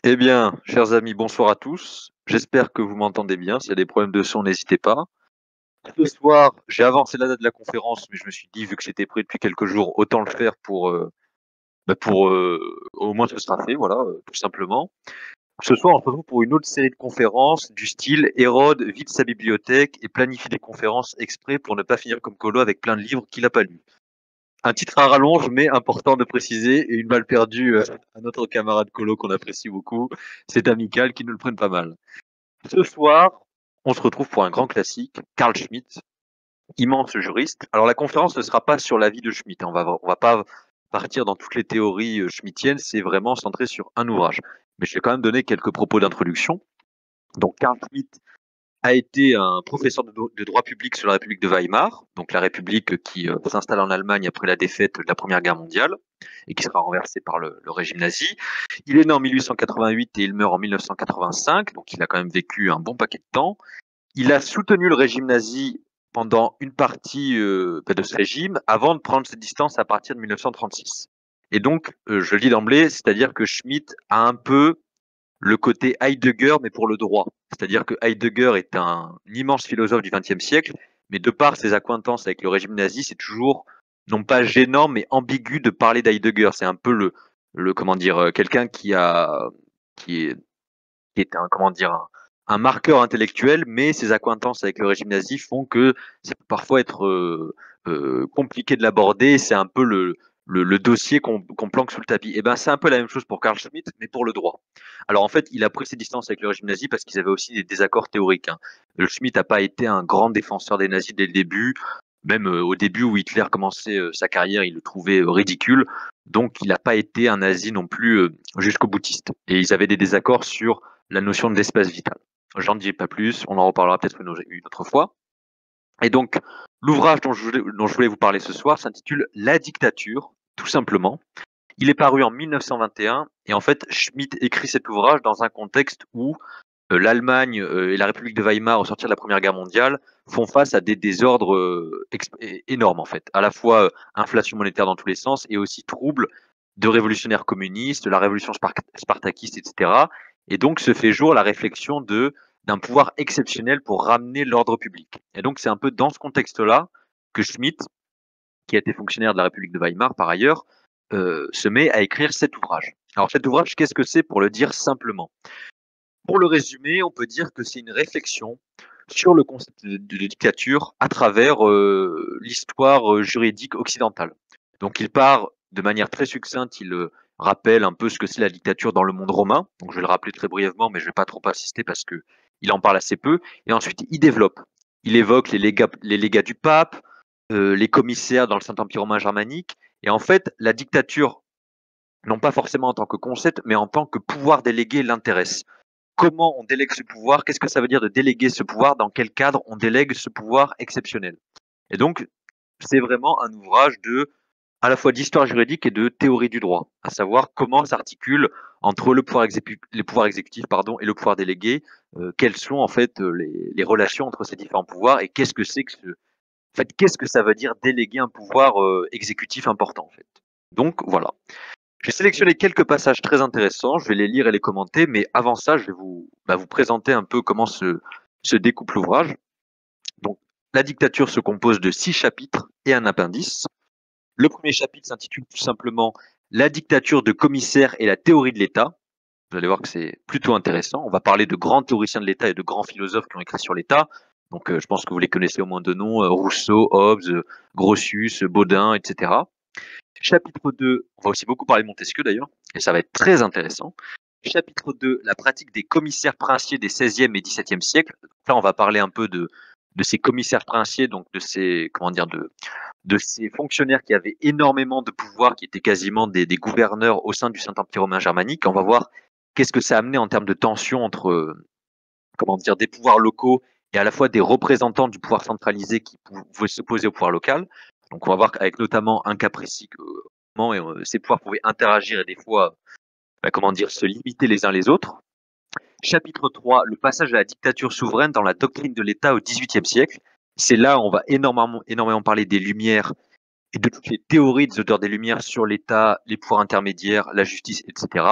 Eh bien, chers amis, bonsoir à tous. J'espère que vous m'entendez bien. S'il y a des problèmes de son, n'hésitez pas. Ce soir, j'ai avancé la date de la conférence, mais je me suis dit, vu que c'était pris depuis quelques jours, autant le faire pour au moins ce sera fait, voilà, tout simplement. Ce soir, on se retrouve pour une autre série de conférences du style Hérode vide sa bibliothèque et planifie des conférences exprès pour ne pas finir comme Colo avec plein de livres qu'il n'a pas lus. Un titre à rallonge, mais important de préciser, et une balle perdue à notre camarade Colo qu'on apprécie beaucoup. C'est amical, qui nous le prennent pas mal. Ce soir, on se retrouve pour un grand classique, Carl Schmitt, immense juriste. Alors la conférence ne sera pas sur la vie de Schmitt, hein. On va pas partir dans toutes les théories schmittiennes, c'est vraiment centré sur un ouvrage. Mais je vais quand même donner quelques propos d'introduction. Donc Carl Schmitt a été un professeur de droit public sur la République de Weimar, donc la République qui s'installe en Allemagne après la défaite de la Première Guerre mondiale et qui sera renversée par le régime nazi. Il est né en 1888 et il meurt en 1985, donc il a quand même vécu un bon paquet de temps. Il a soutenu le régime nazi pendant une partie de ce régime avant de prendre ses distances à partir de 1936. Et donc, je le dis d'emblée, c'est-à-dire que Schmitt a un peu le côté Heidegger, mais pour le droit. C'est-à-dire que Heidegger est un immense philosophe du XXe siècle, mais de par ses accointances avec le régime nazi, c'est toujours, non pas gênant, mais ambigu de parler d'Heidegger. C'est un peu comment dire, quelqu'un qui est, qui est un, comment dire, un marqueur intellectuel, mais ses accointances avec le régime nazi font que ça peut parfois être compliqué de l'aborder. C'est un peu le dossier qu'on planque sous le tapis. Et ben c'est un peu la même chose pour Carl Schmitt, mais pour le droit. Alors en fait, il a pris ses distances avec le régime nazi parce qu'ils avaient aussi des désaccords théoriques, hein. Le Schmitt n'a pas été un grand défenseur des nazis dès le début. Même au début où Hitler commençait sa carrière, il le trouvait ridicule. Donc il n'a pas été un nazi non plus jusqu'au boutiste. Et ils avaient des désaccords sur la notion de l'espace vital. J'en dis pas plus, on en reparlera peut-être une autre fois. Et donc, l'ouvrage dont je voulais vous parler ce soir s'intitule La dictature, tout simplement. Il est paru en 1921 et en fait, Schmitt écrit cet ouvrage dans un contexte où l'Allemagne et la République de Weimar, au sortir de la Première Guerre mondiale, font face à des désordres énormes en fait. À la fois inflation monétaire dans tous les sens et aussi troubles de révolutionnaires communistes, la révolution spartakiste, etc. Et donc se fait jour la réflexion d'un pouvoir exceptionnel pour ramener l'ordre public. Et donc c'est un peu dans ce contexte-là que Schmitt, qui a été fonctionnaire de la République de Weimar par ailleurs, se met à écrire cet ouvrage. Alors cet ouvrage, qu'est-ce que c'est pour le dire simplement? Pour le résumer, on peut dire que c'est une réflexion sur le concept de dictature à travers l'histoire juridique occidentale. Donc il part de manière très succincte, il rappelle un peu ce que c'est la dictature dans le monde romain. Donc je vais le rappeler très brièvement, mais je ne vais pas trop insister parce que il en parle assez peu. Et ensuite, il développe. Il évoque les légats du pape, les commissaires dans le Saint-Empire romain germanique. Et en fait, la dictature, non pas forcément en tant que concept, mais en tant que pouvoir délégué, l'intéresse. Comment on délègue ce pouvoir? Qu'est-ce que ça veut dire de déléguer ce pouvoir? Dans quel cadre on délègue ce pouvoir exceptionnel? Et donc, c'est vraiment un ouvrage à la fois d'histoire juridique et de théorie du droit, à savoir comment s'articule entre les pouvoirs exécutifs et le pouvoir délégué, quelles sont en fait les relations entre ces différents pouvoirs et qu'est-ce que c'est qu'est-ce que ça veut dire déléguer un pouvoir exécutif important en fait. Donc voilà. J'ai sélectionné quelques passages très intéressants, je vais les lire et les commenter, mais avant ça, je vais vous présenter un peu comment se découpe l'ouvrage. Donc, la dictature se compose de 6 chapitres et un appendice. Le premier chapitre s'intitule tout simplement La dictature de commissaire et la théorie de l'État. Vous allez voir que c'est plutôt intéressant. On va parler de grands théoriciens de l'État et de grands philosophes qui ont écrit sur l'État. Donc, je pense que vous les connaissez au moins de nom, Rousseau, Hobbes, Grotius, Baudin, etc. Chapitre 2, on va aussi beaucoup parler de Montesquieu d'ailleurs, et ça va être très intéressant. Chapitre 2, la pratique des commissaires princiers des XVIe et XVIIe siècles. Là, on va parler un peu de ces commissaires princiers, donc de ces, comment dire, de ces fonctionnaires qui avaient énormément de pouvoir, qui étaient quasiment des gouverneurs au sein du Saint-Empire romain germanique. On va voir qu'est-ce que ça a amené en termes de tension entre, comment dire, des pouvoirs locaux et à la fois des représentants du pouvoir centralisé qui pouvaient s'opposer au pouvoir local. Donc on va voir avec notamment un cas précis que ces pouvoirs pouvaient interagir et des fois, comment dire, se limiter les uns les autres. Chapitre 3, le passage à la dictature souveraine dans la doctrine de l'État au XVIIIe siècle. C'est là où on va énormément parler des Lumières et de toutes les théories des auteurs des Lumières sur l'État, les pouvoirs intermédiaires, la justice, etc.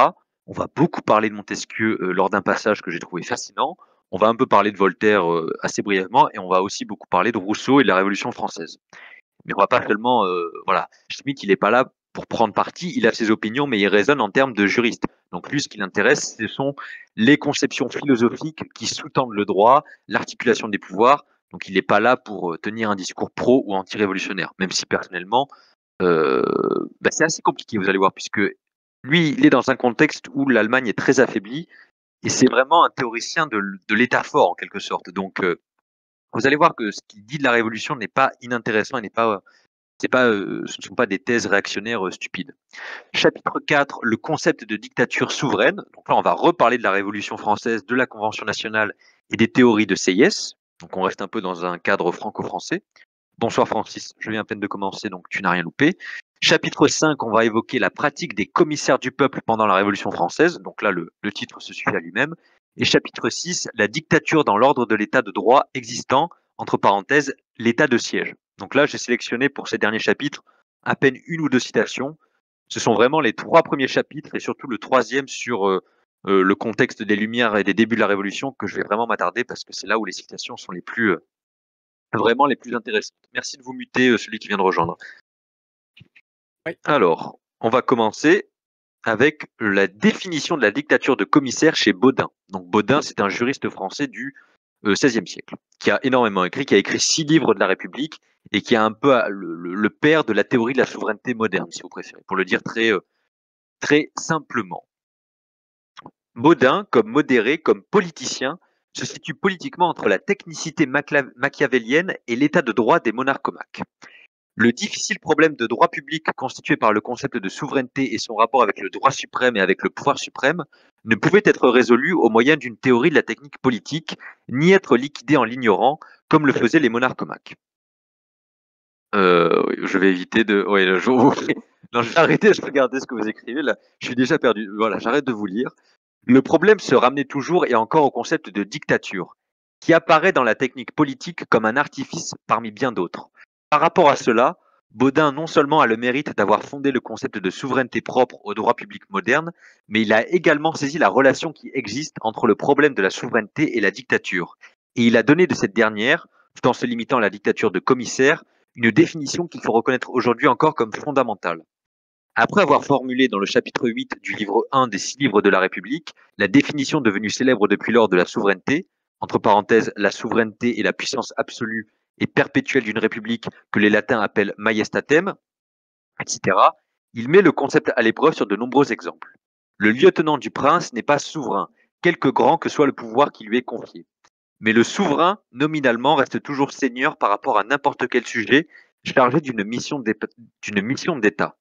On va beaucoup parler de Montesquieu lors d'un passage que j'ai trouvé fascinant. On va un peu parler de Voltaire assez brièvement et on va aussi beaucoup parler de Rousseau et de la Révolution française. Mais on va pas seulement, voilà, Schmitt, il est pas là pour prendre parti, il a ses opinions, mais il raisonne en termes de juriste. Donc lui, ce qui l'intéresse, ce sont les conceptions philosophiques qui sous-tendent le droit, l'articulation des pouvoirs. Donc il n'est pas là pour tenir un discours pro ou anti-révolutionnaire, même si personnellement, euh, c'est assez compliqué, vous allez voir, puisque lui, il est dans un contexte où l'Allemagne est très affaiblie, et c'est vraiment un théoricien de l'État fort, en quelque sorte. Donc vous allez voir que ce qu'il dit de la révolution n'est pas inintéressant et n'est pas ce ne sont pas des thèses réactionnaires stupides. Chapitre 4, le concept de dictature souveraine. Donc là, on va reparler de la Révolution française, de la Convention nationale et des théories de Sieyès. Donc on reste un peu dans un cadre franco-français. Bonsoir Francis, je viens à peine de commencer, donc tu n'as rien loupé. Chapitre 5, on va évoquer la pratique des commissaires du peuple pendant la Révolution française. Donc là, le titre se suffit à lui-même. Et chapitre 6, la dictature dans l'ordre de l'état de droit existant, entre parenthèses, l'état de siège. Donc là, j'ai sélectionné pour ces derniers chapitres à peine une ou deux citations. Ce sont vraiment les trois premiers chapitres et surtout le troisième sur le contexte des Lumières et des débuts de la Révolution que je vais vraiment m'attarder parce que c'est là où les citations sont les plus vraiment les plus intéressantes. Merci de vous muter, celui qui vient de rejoindre. Oui. Alors, on va commencer avec la définition de la dictature de commissaire chez Baudin. Donc Baudin, c'est un juriste français du XVIe siècle, qui a énormément écrit, qui a écrit 6 livres de la République et qui est un peu le père de la théorie de la souveraineté moderne, si vous préférez, pour le dire très simplement. Baudin, comme modéré, comme politicien, se situe politiquement entre la technicité machiavélienne et l'état de droit des monarchomaques. Le difficile problème de droit public constitué par le concept de souveraineté et son rapport avec le droit suprême et avec le pouvoir suprême ne pouvait être résolu au moyen d'une théorie de la technique politique, ni être liquidé en l'ignorant, comme le faisaient les monarchomaques. Oui, je vais éviter de... Ouais, non, je vais arrêter de regarder ce que vous écrivez là. Je suis déjà perdu. Voilà, j'arrête de vous lire. Le problème se ramenait toujours et encore au concept de dictature, qui apparaît dans la technique politique comme un artifice parmi bien d'autres. Par rapport à cela, Baudin non seulement a le mérite d'avoir fondé le concept de souveraineté propre au droit public moderne, mais il a également saisi la relation qui existe entre le problème de la souveraineté et la dictature. Et il a donné de cette dernière, tout en se limitant à la dictature de commissaire, une définition qu'il faut reconnaître aujourd'hui encore comme fondamentale. Après avoir formulé dans le chapitre 8 du livre 1 des 6 livres de la République la définition devenue célèbre depuis lors de la souveraineté, entre parenthèses, la souveraineté est la puissance absolue et perpétuelle d'une république que les latins appellent majestatem, etc., il met le concept à l'épreuve sur de nombreux exemples. Le lieutenant du prince n'est pas souverain, quelque grand que soit le pouvoir qui lui est confié. Mais le souverain, nominalement, reste toujours seigneur par rapport à n'importe quel sujet chargé d'une mission d'État.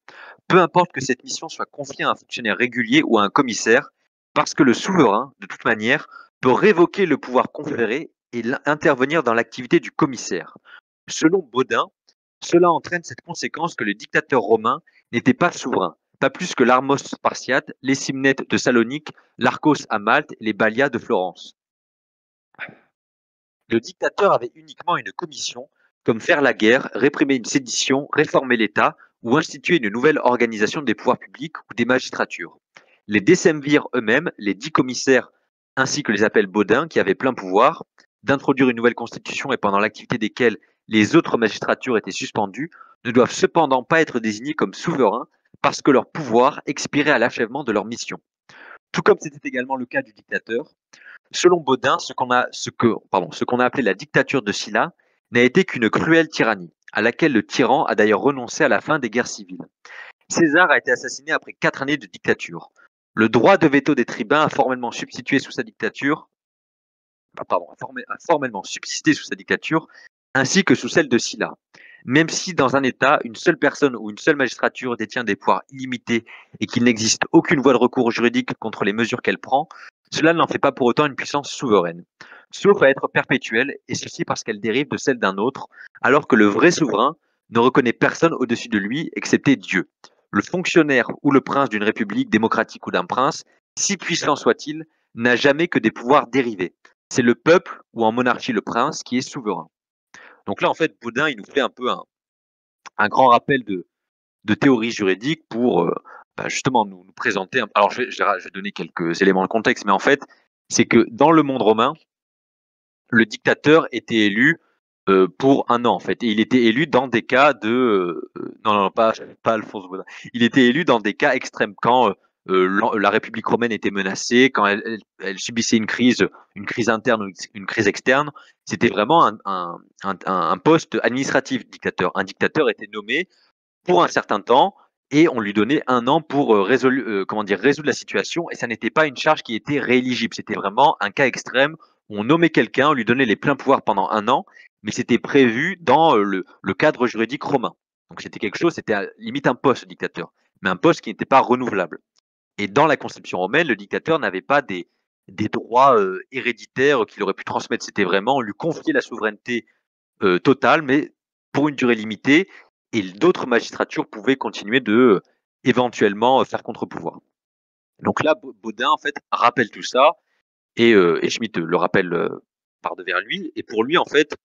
Peu importe que cette mission soit confiée à un fonctionnaire régulier ou à un commissaire, parce que le souverain, de toute manière, peut révoquer le pouvoir conféré et intervenir dans l'activité du commissaire. Selon Baudin, cela entraîne cette conséquence que le dictateur romain n'était pas souverain, pas plus que l'Armos spartiate, les Simnètes de Salonique, l'Arcos à Malte et les Balias de Florence. Le dictateur avait uniquement une commission, comme faire la guerre, réprimer une sédition, réformer l'État ou instituer une nouvelle organisation des pouvoirs publics ou des magistratures. Les décemvirs eux-mêmes, les 10 commissaires ainsi que les appels Baudin, qui avaient plein pouvoir, d'introduire une nouvelle constitution et pendant l'activité desquelles les autres magistratures étaient suspendues, ne doivent cependant pas être désignés comme souverains parce que leur pouvoir expirait à l'achèvement de leur mission. Tout comme c'était également le cas du dictateur, selon Baudin, ce qu'on a appelé la dictature de Sylla n'a été qu'une cruelle tyrannie, à laquelle le tyran a d'ailleurs renoncé à la fin des guerres civiles. César a été assassiné après 4 années de dictature. Le droit de veto des tribuns a formellement substitué sous sa dictature, a formellement subsisté sous sa dictature, ainsi que sous celle de Sylla. Même si dans un État, une seule personne ou une seule magistrature détient des pouvoirs illimités et qu'il n'existe aucune voie de recours juridique contre les mesures qu'elle prend, cela n'en fait pas pour autant une puissance souveraine, sauf à être perpétuelle, et ceci parce qu'elle dérive de celle d'un autre, alors que le vrai souverain ne reconnaît personne au-dessus de lui, excepté Dieu. Le fonctionnaire ou le prince d'une république démocratique ou d'un prince, si puissant soit-il, n'a jamais que des pouvoirs dérivés. C'est le peuple, ou en monarchie le prince, qui est souverain. Donc là, en fait, Baudin, il nous fait un peu un grand rappel de théorie juridique pour justement nous présenter. Alors je vais donner quelques éléments de contexte, mais en fait, c'est que dans le monde romain, le dictateur était élu pour un an en fait, et il était élu dans des cas de non, non, pas Alphonse Baudin. Il était élu dans des cas extrêmes quand la République romaine était menacée, quand elle subissait une crise interne ou une crise externe. C'était vraiment un poste administratif dictateur. Un dictateur était nommé pour un certain temps et on lui donnait un an pour résoudre la situation, et ça n'était pas une charge qui était rééligible. C'était vraiment un cas extrême où on nommait quelqu'un, on lui donnait les pleins pouvoirs pendant un an, mais c'était prévu dans le cadre juridique romain. Donc c'était quelque chose, c'était limite un poste dictateur, mais un poste qui n'était pas renouvelable. Et dans la conception romaine, le dictateur n'avait pas des droits héréditaires qu'il aurait pu transmettre. C'était vraiment, on lui confiait la souveraineté totale, mais pour une durée limitée, et d'autres magistratures pouvaient continuer de éventuellement faire contre-pouvoir. Donc là, Baudin en fait rappelle tout ça, et Schmitt le rappelle par devers lui. Et pour lui, en fait,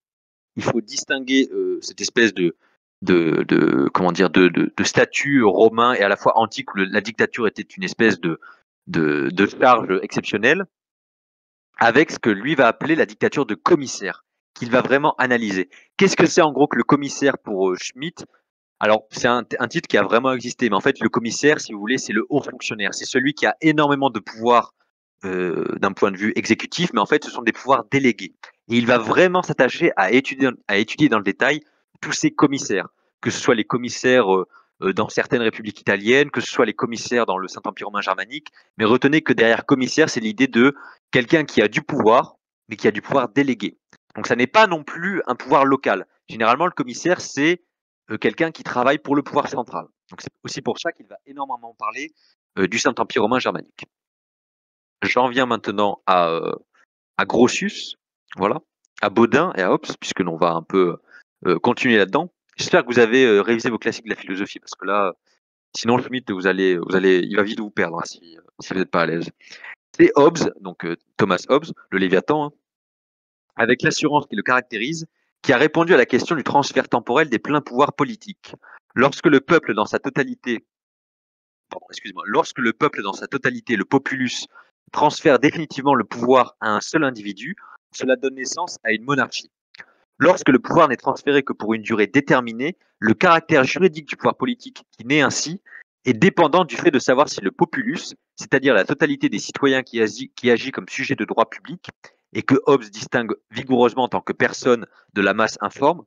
il faut distinguer cette espèce de statut romain et à la fois antique où la dictature était une espèce de charge exceptionnelle, avec ce que lui va appeler la dictature de commissaire, qu'il va vraiment analyser. Qu'est-ce que c'est en gros que le commissaire pour Schmitt? Alors, c'est un titre qui a vraiment existé, mais en fait, le commissaire, si vous voulez, c'est le haut fonctionnaire. C'est celui qui a énormément de pouvoir d'un point de vue exécutif, mais en fait, ce sont des pouvoirs délégués. Et il va vraiment s'attacher à étudier dans le détail tous ces commissaires, que ce soit les commissaires dans certaines républiques italiennes, que ce soit les commissaires dans le Saint-Empire romain germanique. Mais retenez que derrière commissaire, c'est l'idée de quelqu'un qui a du pouvoir, mais qui a du pouvoir délégué. Donc, ça n'est pas non plus un pouvoir local. Généralement, le commissaire, c'est quelqu'un qui travaille pour le pouvoir central. Donc, c'est aussi pour ça qu'il va énormément parler du Saint-Empire romain germanique. J'en viens maintenant à Grotius, voilà, à Baudin et à Hobbes, puisque l'on va un peu continuer là-dedans. J'espère que vous avez révisé vos classiques de la philosophie, parce que là, sinon Schmitt, il va vite vous perdre hein, si vous n'êtes pas à l'aise. C'est Hobbes, donc Thomas Hobbes, le Léviathan, hein, avec l'assurance qui le caractérise, qui a répondu à la question du transfert temporel des pleins pouvoirs politiques. Lorsque le peuple dans sa totalité, le populus, transfère définitivement le pouvoir à un seul individu, cela donne naissance à une monarchie. Lorsque le pouvoir n'est transféré que pour une durée déterminée, le caractère juridique du pouvoir politique qui naît ainsi est dépendant du fait de savoir si le populus, c'est-à-dire la totalité des citoyens qui agit comme sujet de droit public, et que Hobbes distingue vigoureusement en tant que personne de la masse informe,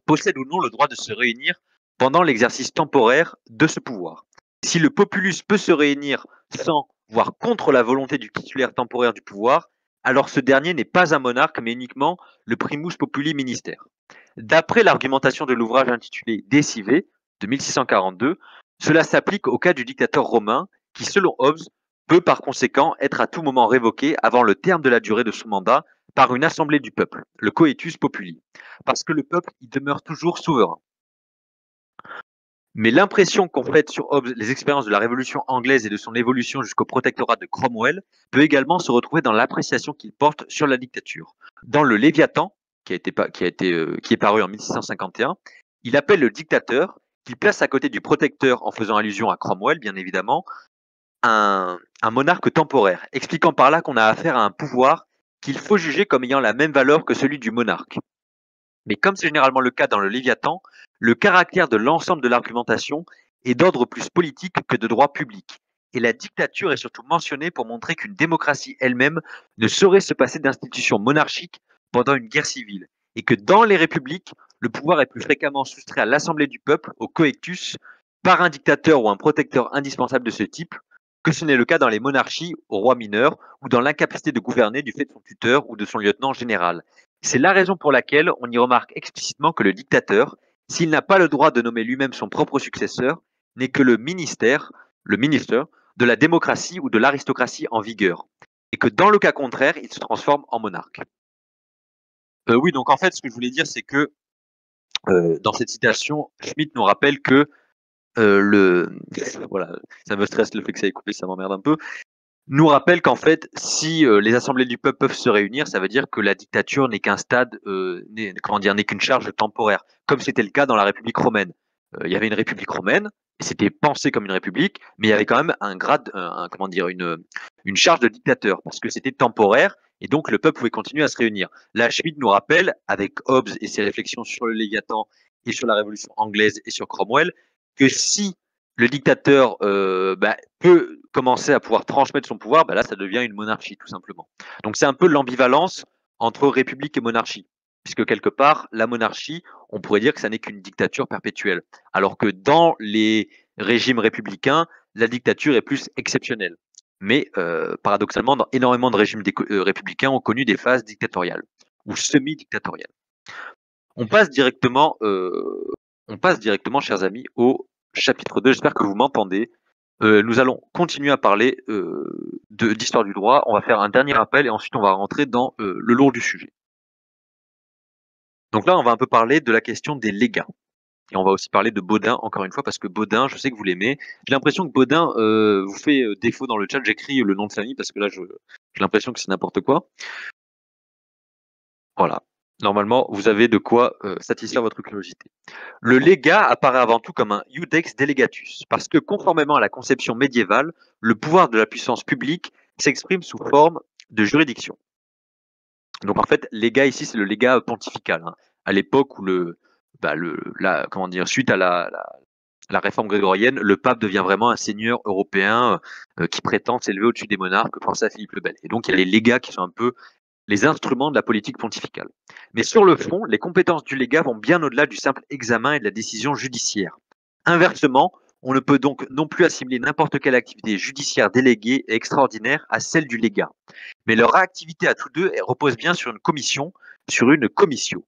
possède ou non le droit de se réunir pendant l'exercice temporaire de ce pouvoir. Si le populus peut se réunir sans, voire contre la volonté du titulaire temporaire du pouvoir, alors ce dernier n'est pas un monarque, mais uniquement le primus populi minister. D'après l'argumentation de l'ouvrage intitulé De Cive de 1642, cela s'applique au cas du dictateur romain qui, selon Hobbes, peut par conséquent être à tout moment révoqué avant le terme de la durée de son mandat par une assemblée du peuple, le coetus populi, parce que le peuple y demeure toujours souverain. Mais l'impression qu'ont faite sur Hobbes les expériences de la Révolution anglaise et de son évolution jusqu'au protectorat de Cromwell peut également se retrouver dans l'appréciation qu'il porte sur la dictature. Dans le Léviathan, qui est paru en 1651, il appelle le dictateur, qu'il place à côté du protecteur en faisant allusion à Cromwell, bien évidemment, un monarque temporaire, expliquant par là qu'on a affaire à un pouvoir qu'il faut juger comme ayant la même valeur que celui du monarque. Mais comme c'est généralement le cas dans le Léviathan, le caractère de l'ensemble de l'argumentation est d'ordre plus politique que de droit public. Et la dictature est surtout mentionnée pour montrer qu'une démocratie elle-même ne saurait se passer d'institutions monarchiques pendant une guerre civile, et que dans les républiques, le pouvoir est plus fréquemment soustrait à l'assemblée du peuple, au coectus, par un dictateur ou un protecteur indispensable de ce type, que ce n'est le cas dans les monarchies au roi mineur ou dans l'incapacité de gouverner du fait de son tuteur ou de son lieutenant général. C'est la raison pour laquelle on y remarque explicitement que le dictateur, s'il n'a pas le droit de nommer lui-même son propre successeur, n'est que le ministre de la démocratie ou de l'aristocratie en vigueur, et que dans le cas contraire, il se transforme en monarque. Oui, donc en fait, ce que je voulais dire, c'est que dans cette citation, Schmitt nous rappelle que voilà, ça me stresse le fait que ça ait coupé, ça m'emmerde un peu, nous rappelle qu'en fait, si les assemblées du peuple peuvent se réunir, ça veut dire que la dictature n'est qu'un stade, n'est qu'une charge temporaire, comme c'était le cas dans la République romaine. Il y avait une République romaine, c'était pensé comme une république, mais il y avait quand même un grade, comment dire, une charge de dictateur, parce que c'était temporaire, et donc le peuple pouvait continuer à se réunir. Là, Schmitt nous rappelle, avec Hobbes et ses réflexions sur le Léviathan et sur la Révolution anglaise et sur Cromwell, que si le dictateur peut commencer à pouvoir transmettre son pouvoir, là, ça devient une monarchie, tout simplement. Donc c'est un peu l'ambivalence entre république et monarchie, puisque quelque part, la monarchie, on pourrait dire que ça n'est qu'une dictature perpétuelle, alors que dans les régimes républicains, la dictature est plus exceptionnelle. Mais paradoxalement, dans énormément de régimes républicains ont connu des phases dictatoriales ou semi-dictatoriales. On passe directement, chers amis, au chapitre 2. J'espère que vous m'entendez. Nous allons continuer à parler d'histoire du droit. On va faire un dernier rappel et ensuite on va rentrer dans le lourd du sujet. Donc là, on va un peu parler de la question des légats. Et on va aussi parler de Bodin, encore une fois, parce que Bodin, je sais que vous l'aimez. J'ai l'impression que Bodin vous fait défaut dans le chat. J'écris le nom de famille parce que là, j'ai l'impression que c'est n'importe quoi. Voilà. Normalement, vous avez de quoi satisfaire votre curiosité. Le légat apparaît avant tout comme un iudex delegatus, parce que conformément à la conception médiévale, le pouvoir de la puissance publique s'exprime sous forme de juridiction. Donc en fait, légat ici, c'est le légat pontifical. Hein. À l'époque où suite à la réforme grégorienne, le pape devient vraiment un seigneur européen qui prétend s'élever au-dessus des monarques, pensez à Philippe le Bel. Et donc il y a les légats qui sont un peu les instruments de la politique pontificale. Mais sur le fond, les compétences du légat vont bien au-delà du simple examen et de la décision judiciaire. Inversement, on ne peut donc non plus assimiler n'importe quelle activité judiciaire déléguée et extraordinaire à celle du légat. Mais leur activité à tous deux repose bien sur une commission, sur une commission.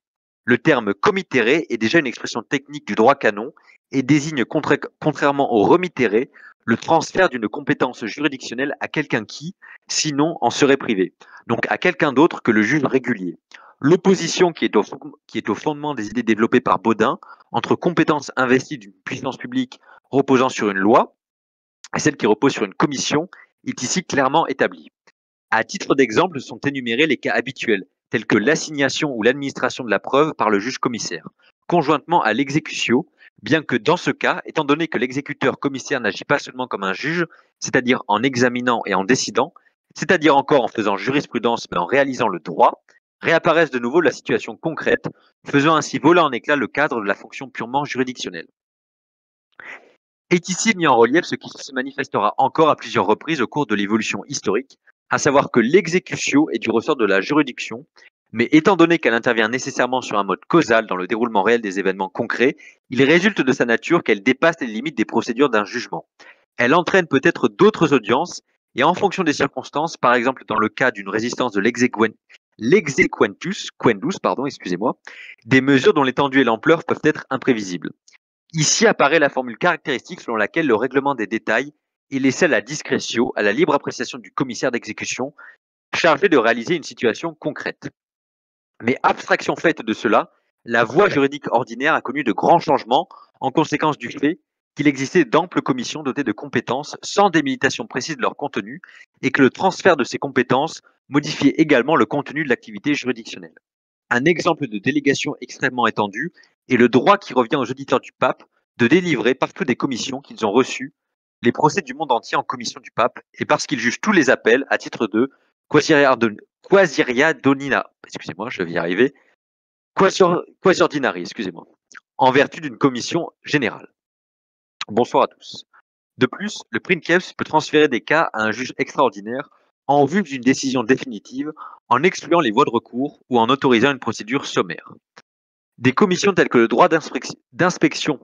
Le terme committere est déjà une expression technique du droit canon et désigne, contrairement au remittere, le transfert d'une compétence juridictionnelle à quelqu'un qui, sinon, en serait privé, donc à quelqu'un d'autre que le juge régulier. L'opposition qui est au fondement des idées développées par Bodin entre compétence investie d'une puissance publique reposant sur une loi et celle qui repose sur une commission est ici clairement établie. À titre d'exemple, sont énumérés les cas habituels, tels que l'assignation ou l'administration de la preuve par le juge commissaire, conjointement à l'exécutio, bien que dans ce cas, étant donné que l'exécuteur commissaire n'agit pas seulement comme un juge, c'est-à-dire en examinant et en décidant, c'est-à-dire encore en faisant jurisprudence mais en réalisant le droit, réapparaissent de nouveau la situation concrète, faisant ainsi voler en éclats le cadre de la fonction purement juridictionnelle. Est ici mis en relief ce qui se manifestera encore à plusieurs reprises au cours de l'évolution historique, à savoir que l'exécutio est du ressort de la juridiction, mais étant donné qu'elle intervient nécessairement sur un mode causal dans le déroulement réel des événements concrets, il résulte de sa nature qu'elle dépasse les limites des procédures d'un jugement. Elle entraîne peut-être d'autres audiences, et en fonction des circonstances, par exemple dans le cas d'une résistance de l'exequentus, des mesures dont l'étendue et l'ampleur peuvent être imprévisibles. Ici apparaît la formule caractéristique selon laquelle le règlement des détails est laissé à la discrétion, à la libre appréciation du commissaire d'exécution, chargé de réaliser une situation concrète. Mais abstraction faite de cela, la voie juridique ordinaire a connu de grands changements en conséquence du fait qu'il existait d'amples commissions dotées de compétences sans délimitation précise de leur contenu et que le transfert de ces compétences modifiait également le contenu de l'activité juridictionnelle. Un exemple de délégation extrêmement étendue est le droit qui revient aux auditeurs du pape de délivrer partout des commissions qu'ils ont reçues les procès du monde entier en commission du pape et parce qu'ils jugent tous les appels à titre de quasiria donina, excusez-moi, je vais y arriver, quasiordinari, excusez-moi, en vertu d'une commission générale. Bonsoir à tous. De plus, le princeps peut transférer des cas à un juge extraordinaire en vue d'une décision définitive, en excluant les voies de recours ou en autorisant une procédure sommaire. Des commissions telles que le droit d'inspection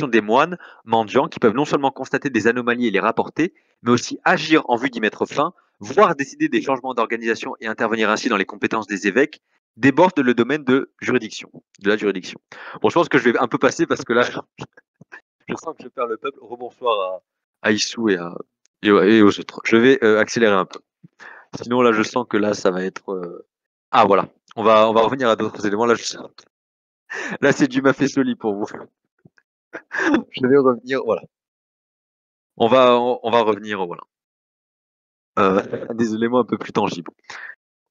des moines mendiants qui peuvent non seulement constater des anomalies et les rapporter, mais aussi agir en vue d'y mettre fin, voire décider des changements d'organisation et intervenir ainsi dans les compétences des évêques, débordent le domaine de la juridiction. Bon, je pense que je vais un peu passer parce que là, je sens que je perds le peuple. Rebonsoir à Issou et aux autres. Je vais accélérer un peu. Sinon, là, je sens que là, ça va être... Ah, voilà. On va revenir à d'autres éléments. Là, c'est du mafé-soli pour vous. Je vais revenir, voilà. On va revenir, voilà. À des éléments un peu plus tangibles.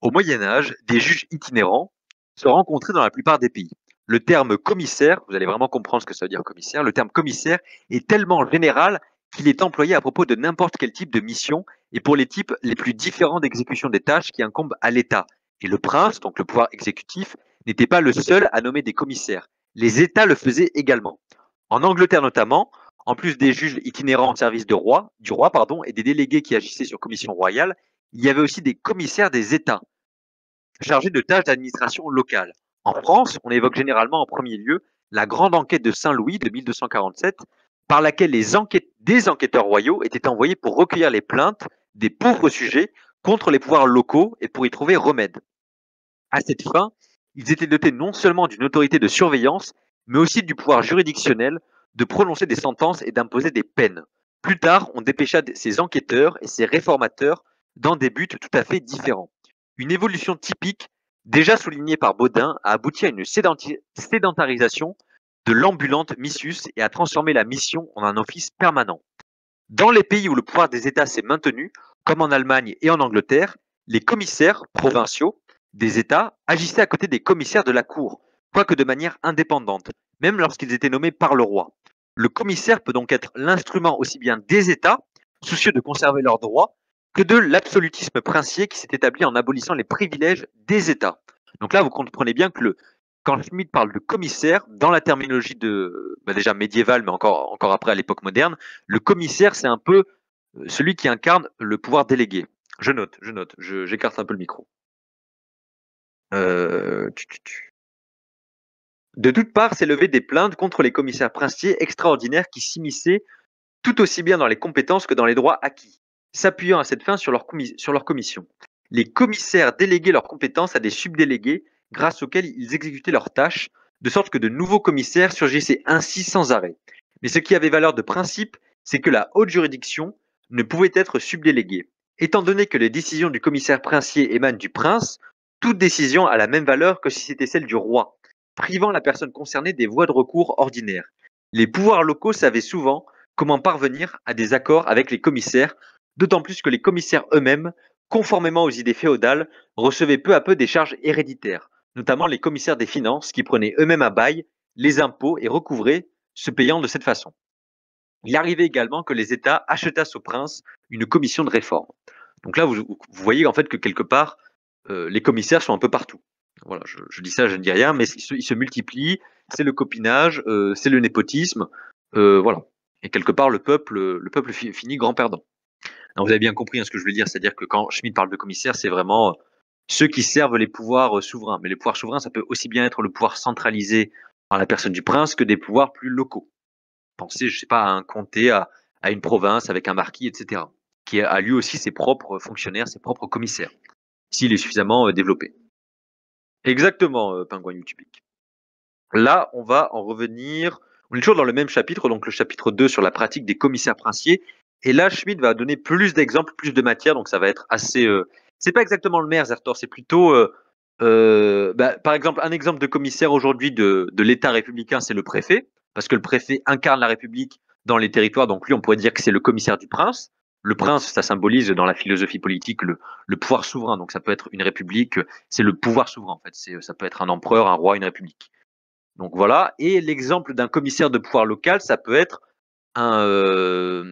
Au Moyen-Âge, des juges itinérants se rencontraient dans la plupart des pays. le terme commissaire, vous allez vraiment comprendre ce que ça veut dire commissaire, le terme commissaire est tellement général qu'il est employé à propos de n'importe quel type de mission et pour les types les plus différents d'exécution des tâches qui incombent à l'État. Et le prince, donc le pouvoir exécutif, n'était pas le seul à nommer des commissaires. Les États le faisaient également. En Angleterre notamment, en plus des juges itinérants en service du roi et des délégués qui agissaient sur commission royale, il y avait aussi des commissaires des États chargés de tâches d'administration locale. En France, on évoque généralement en premier lieu la grande enquête de Saint-Louis de 1247, par laquelle des enquêteurs royaux étaient envoyés pour recueillir les plaintes des pauvres sujets contre les pouvoirs locaux et pour y trouver remède. À cette fin, ils étaient dotés non seulement d'une autorité de surveillance, mais aussi du pouvoir juridictionnel de prononcer des sentences et d'imposer des peines. Plus tard, on dépêcha ces enquêteurs et ces réformateurs dans des buts tout à fait différents. Une évolution typique, déjà soulignée par Baudin, a abouti à une sédentarisation de l'ambulante missus et a transformé la mission en un office permanent. Dans les pays où le pouvoir des États s'est maintenu, comme en Allemagne et en Angleterre, les commissaires provinciaux des États agissaient à côté des commissaires de la cour, quoique de manière indépendante, même lorsqu'ils étaient nommés par le roi. Le commissaire peut donc être l'instrument aussi bien des États, soucieux de conserver leurs droits, que de l'absolutisme princier qui s'est établi en abolissant les privilèges des États. Donc là, vous comprenez bien que quand Schmitt parle de commissaire, dans la terminologie déjà médiévale, mais encore après à l'époque moderne, le commissaire, c'est un peu celui qui incarne le pouvoir délégué. Je note, j'écarte un peu le micro. De toutes parts s'élevaient des plaintes contre les commissaires princiers extraordinaires qui s'immisçaient tout aussi bien dans les compétences que dans les droits acquis, s'appuyant à cette fin sur leur commission. Les commissaires déléguaient leurs compétences à des subdélégués grâce auxquels ils exécutaient leurs tâches, de sorte que de nouveaux commissaires surgissaient ainsi sans arrêt. Mais ce qui avait valeur de principe, c'est que la haute juridiction ne pouvait être subdéléguée. Étant donné que les décisions du commissaire princier émanent du prince, toute décision a la même valeur que si c'était celle du roi, privant la personne concernée des voies de recours ordinaires. Les pouvoirs locaux savaient souvent comment parvenir à des accords avec les commissaires, d'autant plus que les commissaires eux-mêmes, conformément aux idées féodales, recevaient peu à peu des charges héréditaires, notamment les commissaires des finances qui prenaient eux-mêmes à bail les impôts et recouvraient, se payant de cette façon. Il arrivait également que les États achetassent au prince une commission de réforme. Donc là, vous voyez en fait que quelque part, les commissaires sont un peu partout. Voilà, je dis ça, je ne dis rien, mais ils se multiplient, c'est le copinage, c'est le népotisme, voilà. Et quelque part, le peuple finit grand perdant. Alors, vous avez bien compris ce que je veux dire, c'est-à-dire que quand Schmitt parle de commissaires, c'est vraiment ceux qui servent les pouvoirs souverains. Mais les pouvoirs souverains, ça peut aussi bien être le pouvoir centralisé par la personne du prince que des pouvoirs plus locaux. Pensez, je sais pas, à un comté, à une province avec un marquis, etc., qui a lui aussi ses propres fonctionnaires, ses propres commissaires, s'il est suffisamment développé. Exactement, Pingouin utopique. Là, on va en revenir. On est toujours dans le même chapitre, donc le chapitre 2 sur la pratique des commissaires princiers. Et là, Schmitt va donner plus d'exemples, plus de matière, donc ça va être assez. C'est pas exactement le maire, Zertor, c'est plutôt. Par exemple, un exemple de commissaire aujourd'hui de l'État républicain, c'est le préfet, parce que le préfet incarne la République dans les territoires, donc lui, on pourrait dire que c'est le commissaire du prince. Le prince, ça symbolise dans la philosophie politique le pouvoir souverain, donc ça peut être une république, c'est le pouvoir souverain en fait, ça peut être un empereur, un roi, une république. Donc voilà, et l'exemple d'un commissaire de pouvoir local, ça peut être un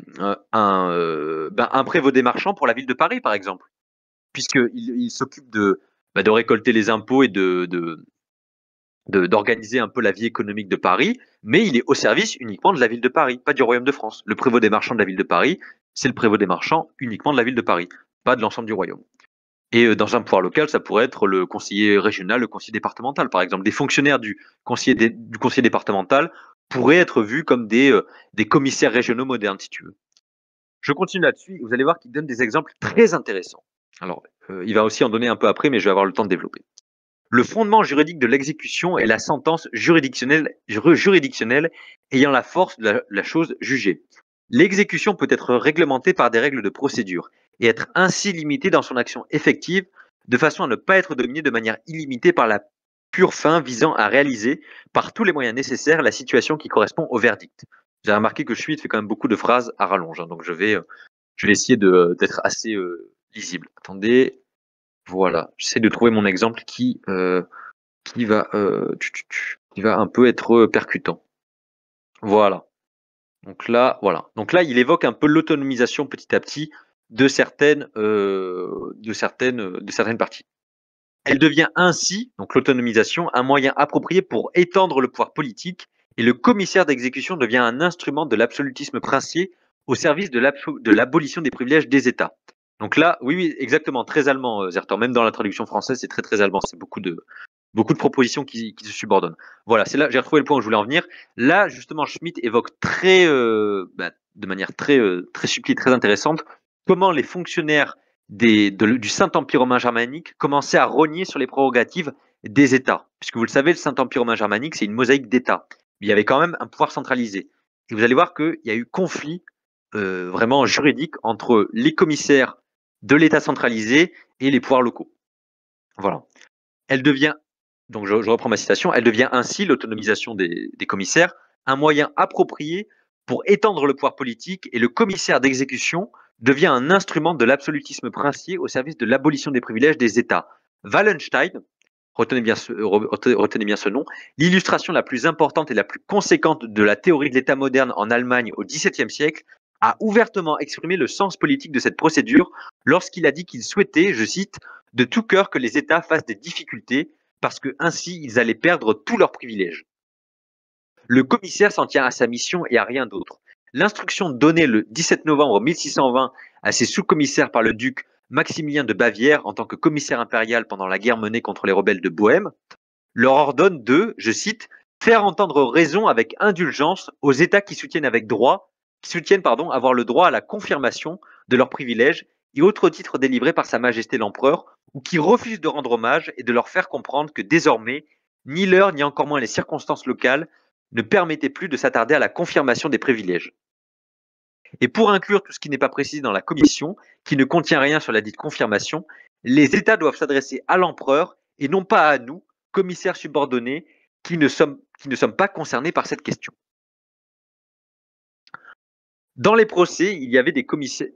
prévôt des marchands pour la ville de Paris, par exemple, puisqu'il s'occupe de récolter les impôts et d'organiser un peu la vie économique de Paris, mais il est au service uniquement de la ville de Paris, pas du royaume de France. Le prévôt des marchands de la ville de Paris, c'est le prévôt des marchands uniquement de la ville de Paris, pas de l'ensemble du royaume. Et dans un pouvoir local, ça pourrait être le conseiller régional, le conseiller départemental, par exemple. Des fonctionnaires du conseiller départemental pourraient être vus comme des commissaires régionaux modernes, si tu veux. Je continue là-dessus. Vous allez voir qu'il donne des exemples très intéressants. Alors, il va aussi en donner un peu après, mais je vais avoir le temps de développer. Le fondement juridique de l'exécution est la sentence juridictionnelle ayant la force de la chose jugée. L'exécution peut être réglementée par des règles de procédure et être ainsi limitée dans son action effective de façon à ne pas être dominée de manière illimitée par la pure fin visant à réaliser par tous les moyens nécessaires la situation qui correspond au verdict. Vous avez remarqué que Schmitt fait quand même beaucoup de phrases à rallonge, hein, donc je vais essayer d'être assez lisible. Attendez, voilà, j'essaie de trouver mon exemple qui va. qui va un peu être percutant. Voilà. Voilà. Donc là, il évoque un peu l'autonomisation petit à petit de certaines parties. Elle devient ainsi, donc l'autonomisation, un moyen approprié pour étendre le pouvoir politique, et le commissaire d'exécution devient un instrument de l'absolutisme princier au service de l'abolition des privilèges des États. Donc là, oui, oui, exactement, très allemand, Zertor. Même dans la traduction française, c'est très très allemand. C'est beaucoup de propositions qui se subordonnent. Voilà, c'est là, j'ai retrouvé le point où je voulais en venir. Là, justement, Schmitt évoque de manière très subtile, très intéressante, comment les fonctionnaires du Saint-Empire romain germanique commençaient à rogner sur les prérogatives des États. Puisque vous le savez, le Saint-Empire romain germanique, c'est une mosaïque d'États. Il y avait quand même un pouvoir centralisé. Et vous allez voir qu'il y a eu conflit vraiment juridique entre les commissaires de l'État centralisé et les pouvoirs locaux. Voilà. Elle devient, donc je reprends ma citation, elle devient ainsi, l'autonomisation des commissaires, un moyen approprié pour étendre le pouvoir politique, et le commissaire d'exécution devient un instrument de l'absolutisme princier au service de l'abolition des privilèges des États. Wallenstein, retenez bien ce nom, l'illustration la plus importante et la plus conséquente de la théorie de l'État moderne en Allemagne au XVIIe siècle, a ouvertement exprimé le sens politique de cette procédure lorsqu'il a dit qu'il souhaitait, je cite, de tout cœur que les États fassent des difficultés, parce que ainsi ils allaient perdre tous leurs privilèges. Le commissaire s'en tient à sa mission et à rien d'autre. L'instruction donnée le 17 novembre 1620 à ses sous-commissaires par le duc Maximilien de Bavière en tant que commissaire impérial pendant la guerre menée contre les rebelles de Bohême leur ordonne de, je cite, faire entendre raison avec indulgence aux États qui soutiennent avoir le droit à la confirmation de leurs privilèges et autres titres délivrés par Sa Majesté l'Empereur, ou qui refusent de rendre hommage, et de leur faire comprendre que désormais, ni l'heure ni encore moins les circonstances locales ne permettaient plus de s'attarder à la confirmation des privilèges. Et pour inclure tout ce qui n'est pas précisé dans la commission, qui ne contient rien sur la dite confirmation, les États doivent s'adresser à l'empereur et non pas à nous, commissaires subordonnés, qui ne sommes pas concernés par cette question. Dans les procès, il y avait des commissaires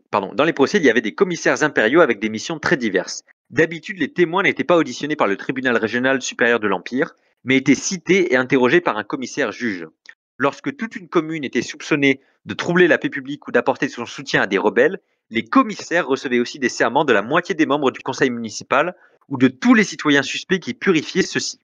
impériaux avec des missions très diverses. D'habitude, les témoins n'étaient pas auditionnés par le tribunal régional supérieur de l'Empire, mais étaient cités et interrogés par un commissaire juge. Lorsque toute une commune était soupçonnée de troubler la paix publique ou d'apporter son soutien à des rebelles, les commissaires recevaient aussi des serments de la moitié des membres du conseil municipal ou de tous les citoyens suspects qui purifiaient ceux-ci.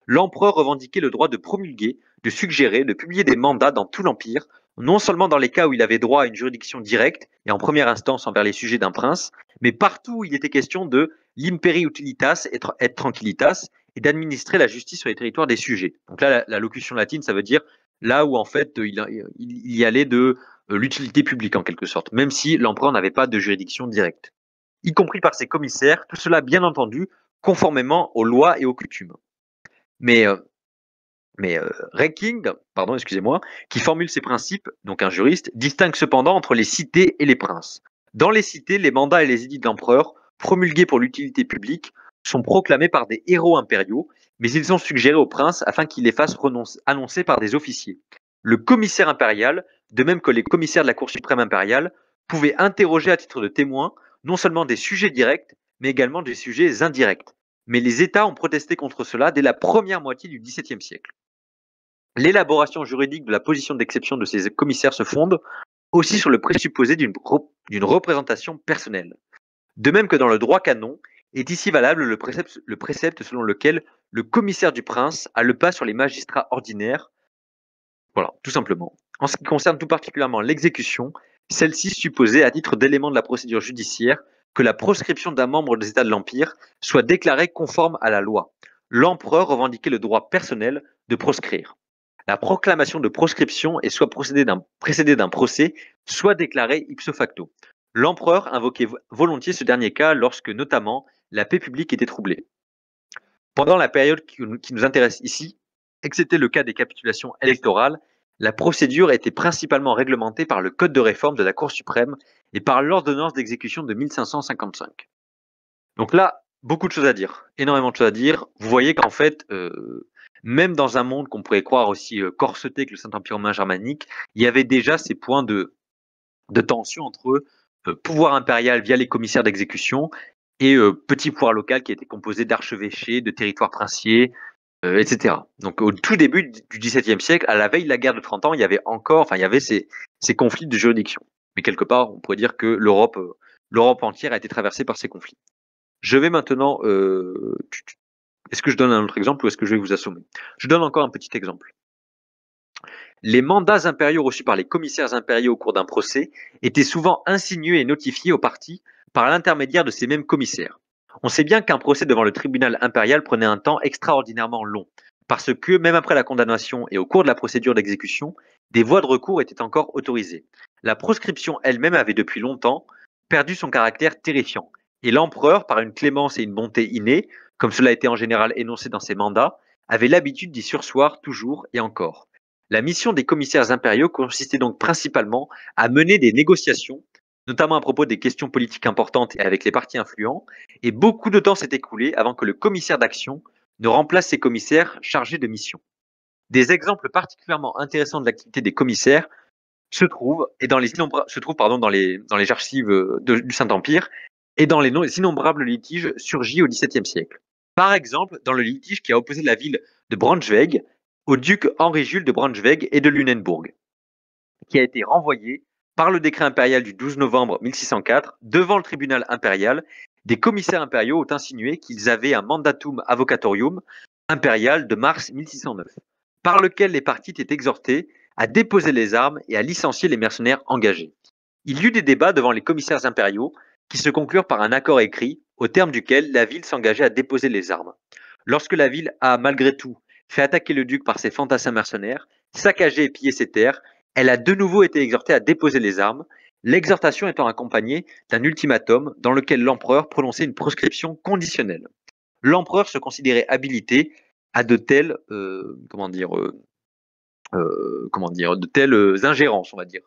L'empereur revendiquait le droit de promulguer, de suggérer, de publier des mandats dans tout l'Empire, non seulement dans les cas où il avait droit à une juridiction directe et en première instance envers les sujets d'un prince, mais partout où il était question de l'imperi utilitas et tranquillitas, et d'administrer la justice sur les territoires des sujets. Donc là, la locution latine, ça veut dire là où en fait il y allait de l'utilité publique en quelque sorte, même si l'empereur n'avait pas de juridiction directe, y compris par ses commissaires, tout cela bien entendu conformément aux lois et aux coutumes. Mais Recking, qui formule ces principes, donc un juriste, distingue cependant entre les cités et les princes. Dans les cités, les mandats et les édits de l'empereur, promulgués pour l'utilité publique, sont proclamés par des héros impériaux, mais ils sont suggérés aux princes afin qu'ils les fassent annoncer par des officiers. Le commissaire impérial, de même que les commissaires de la Cour suprême impériale, pouvaient interroger à titre de témoin non seulement des sujets directs, mais également des sujets indirects. Mais les États ont protesté contre cela dès la première moitié du XVIIe siècle. L'élaboration juridique de la position d'exception de ces commissaires se fonde aussi sur le présupposé d'une représentation personnelle. De même que dans le droit canon, est ici valable le précepte selon lequel le commissaire du prince a le pas sur les magistrats ordinaires. Voilà, tout simplement. En ce qui concerne tout particulièrement l'exécution, celle-ci supposait, à titre d'élément de la procédure judiciaire, que la proscription d'un membre des États de l'Empire soit déclarée conforme à la loi. L'empereur revendiquait le droit personnel de proscrire. La proclamation de proscription est soit précédée d'un procès, soit déclarée ipso facto. L'empereur invoquait volontiers ce dernier cas lorsque, notamment, la paix publique était troublée. Pendant la période qui nous intéresse ici, excepté le cas des capitulations électorales, la procédure était principalement réglementée par le Code de réforme de la Cour suprême et par l'ordonnance d'exécution de 1555. Donc là, beaucoup de choses à dire, énormément de choses à dire. Vous voyez qu'en fait, même dans un monde qu'on pourrait croire aussi corseté que le Saint-Empire romain germanique, il y avait déjà ces points de tension entre pouvoir impérial via les commissaires d'exécution et petit pouvoir local qui était composé d'archevêchés, de territoires princiers. etc. Donc au tout début du XVIIe siècle, à la veille de la guerre de 30 ans, il y avait ces conflits de juridiction. Mais quelque part, on pourrait dire que l'Europe entière a été traversée par ces conflits. Je vais maintenant. Est-ce que je donne un autre exemple ou est-ce que je vais vous assommer? Je donne encore un petit exemple. Les mandats impériaux reçus par les commissaires impériaux au cours d'un procès étaient souvent insinués et notifiés aux parties par l'intermédiaire de ces mêmes commissaires. On sait bien qu'un procès devant le tribunal impérial prenait un temps extraordinairement long, parce que même après la condamnation et au cours de la procédure d'exécution, des voies de recours étaient encore autorisées. La proscription elle-même avait depuis longtemps perdu son caractère terrifiant, et l'empereur, par une clémence et une bonté innées, comme cela était en général énoncé dans ses mandats, avait l'habitude d'y surseoir toujours et encore. La mission des commissaires impériaux consistait donc principalement à mener des négociations, notamment à propos des questions politiques importantes et avec les partis influents, et beaucoup de temps s'est écoulé avant que le commissaire d'action ne remplace ces commissaires chargés de mission. Des exemples particulièrement intéressants de l'activité des commissaires se trouvent dans les archives du Saint-Empire et dans les innombrables litiges surgis au XVIIe siècle. Par exemple, dans le litige qui a opposé la ville de Braunschweig au duc Henri-Jules de Braunschweig et de Lunebourg, qui a été renvoyé par le décret impérial du 12 novembre 1604 devant le tribunal impérial. Des commissaires impériaux ont insinué qu'ils avaient un mandatum avocatorium impérial de mars 1609, par lequel les parties étaient exhortées à déposer les armes et à licencier les mercenaires engagés. Il y eut des débats devant les commissaires impériaux qui se conclurent par un accord écrit au terme duquel la ville s'engageait à déposer les armes. Lorsque la ville a, malgré tout, fait attaquer le duc par ses fantassins mercenaires, saccagé et pillé ses terres, elle a de nouveau été exhortée à déposer les armes, l'exhortation étant accompagnée d'un ultimatum dans lequel l'empereur prononçait une proscription conditionnelle. L'empereur se considérait habilité à de telles, ingérences, on va dire,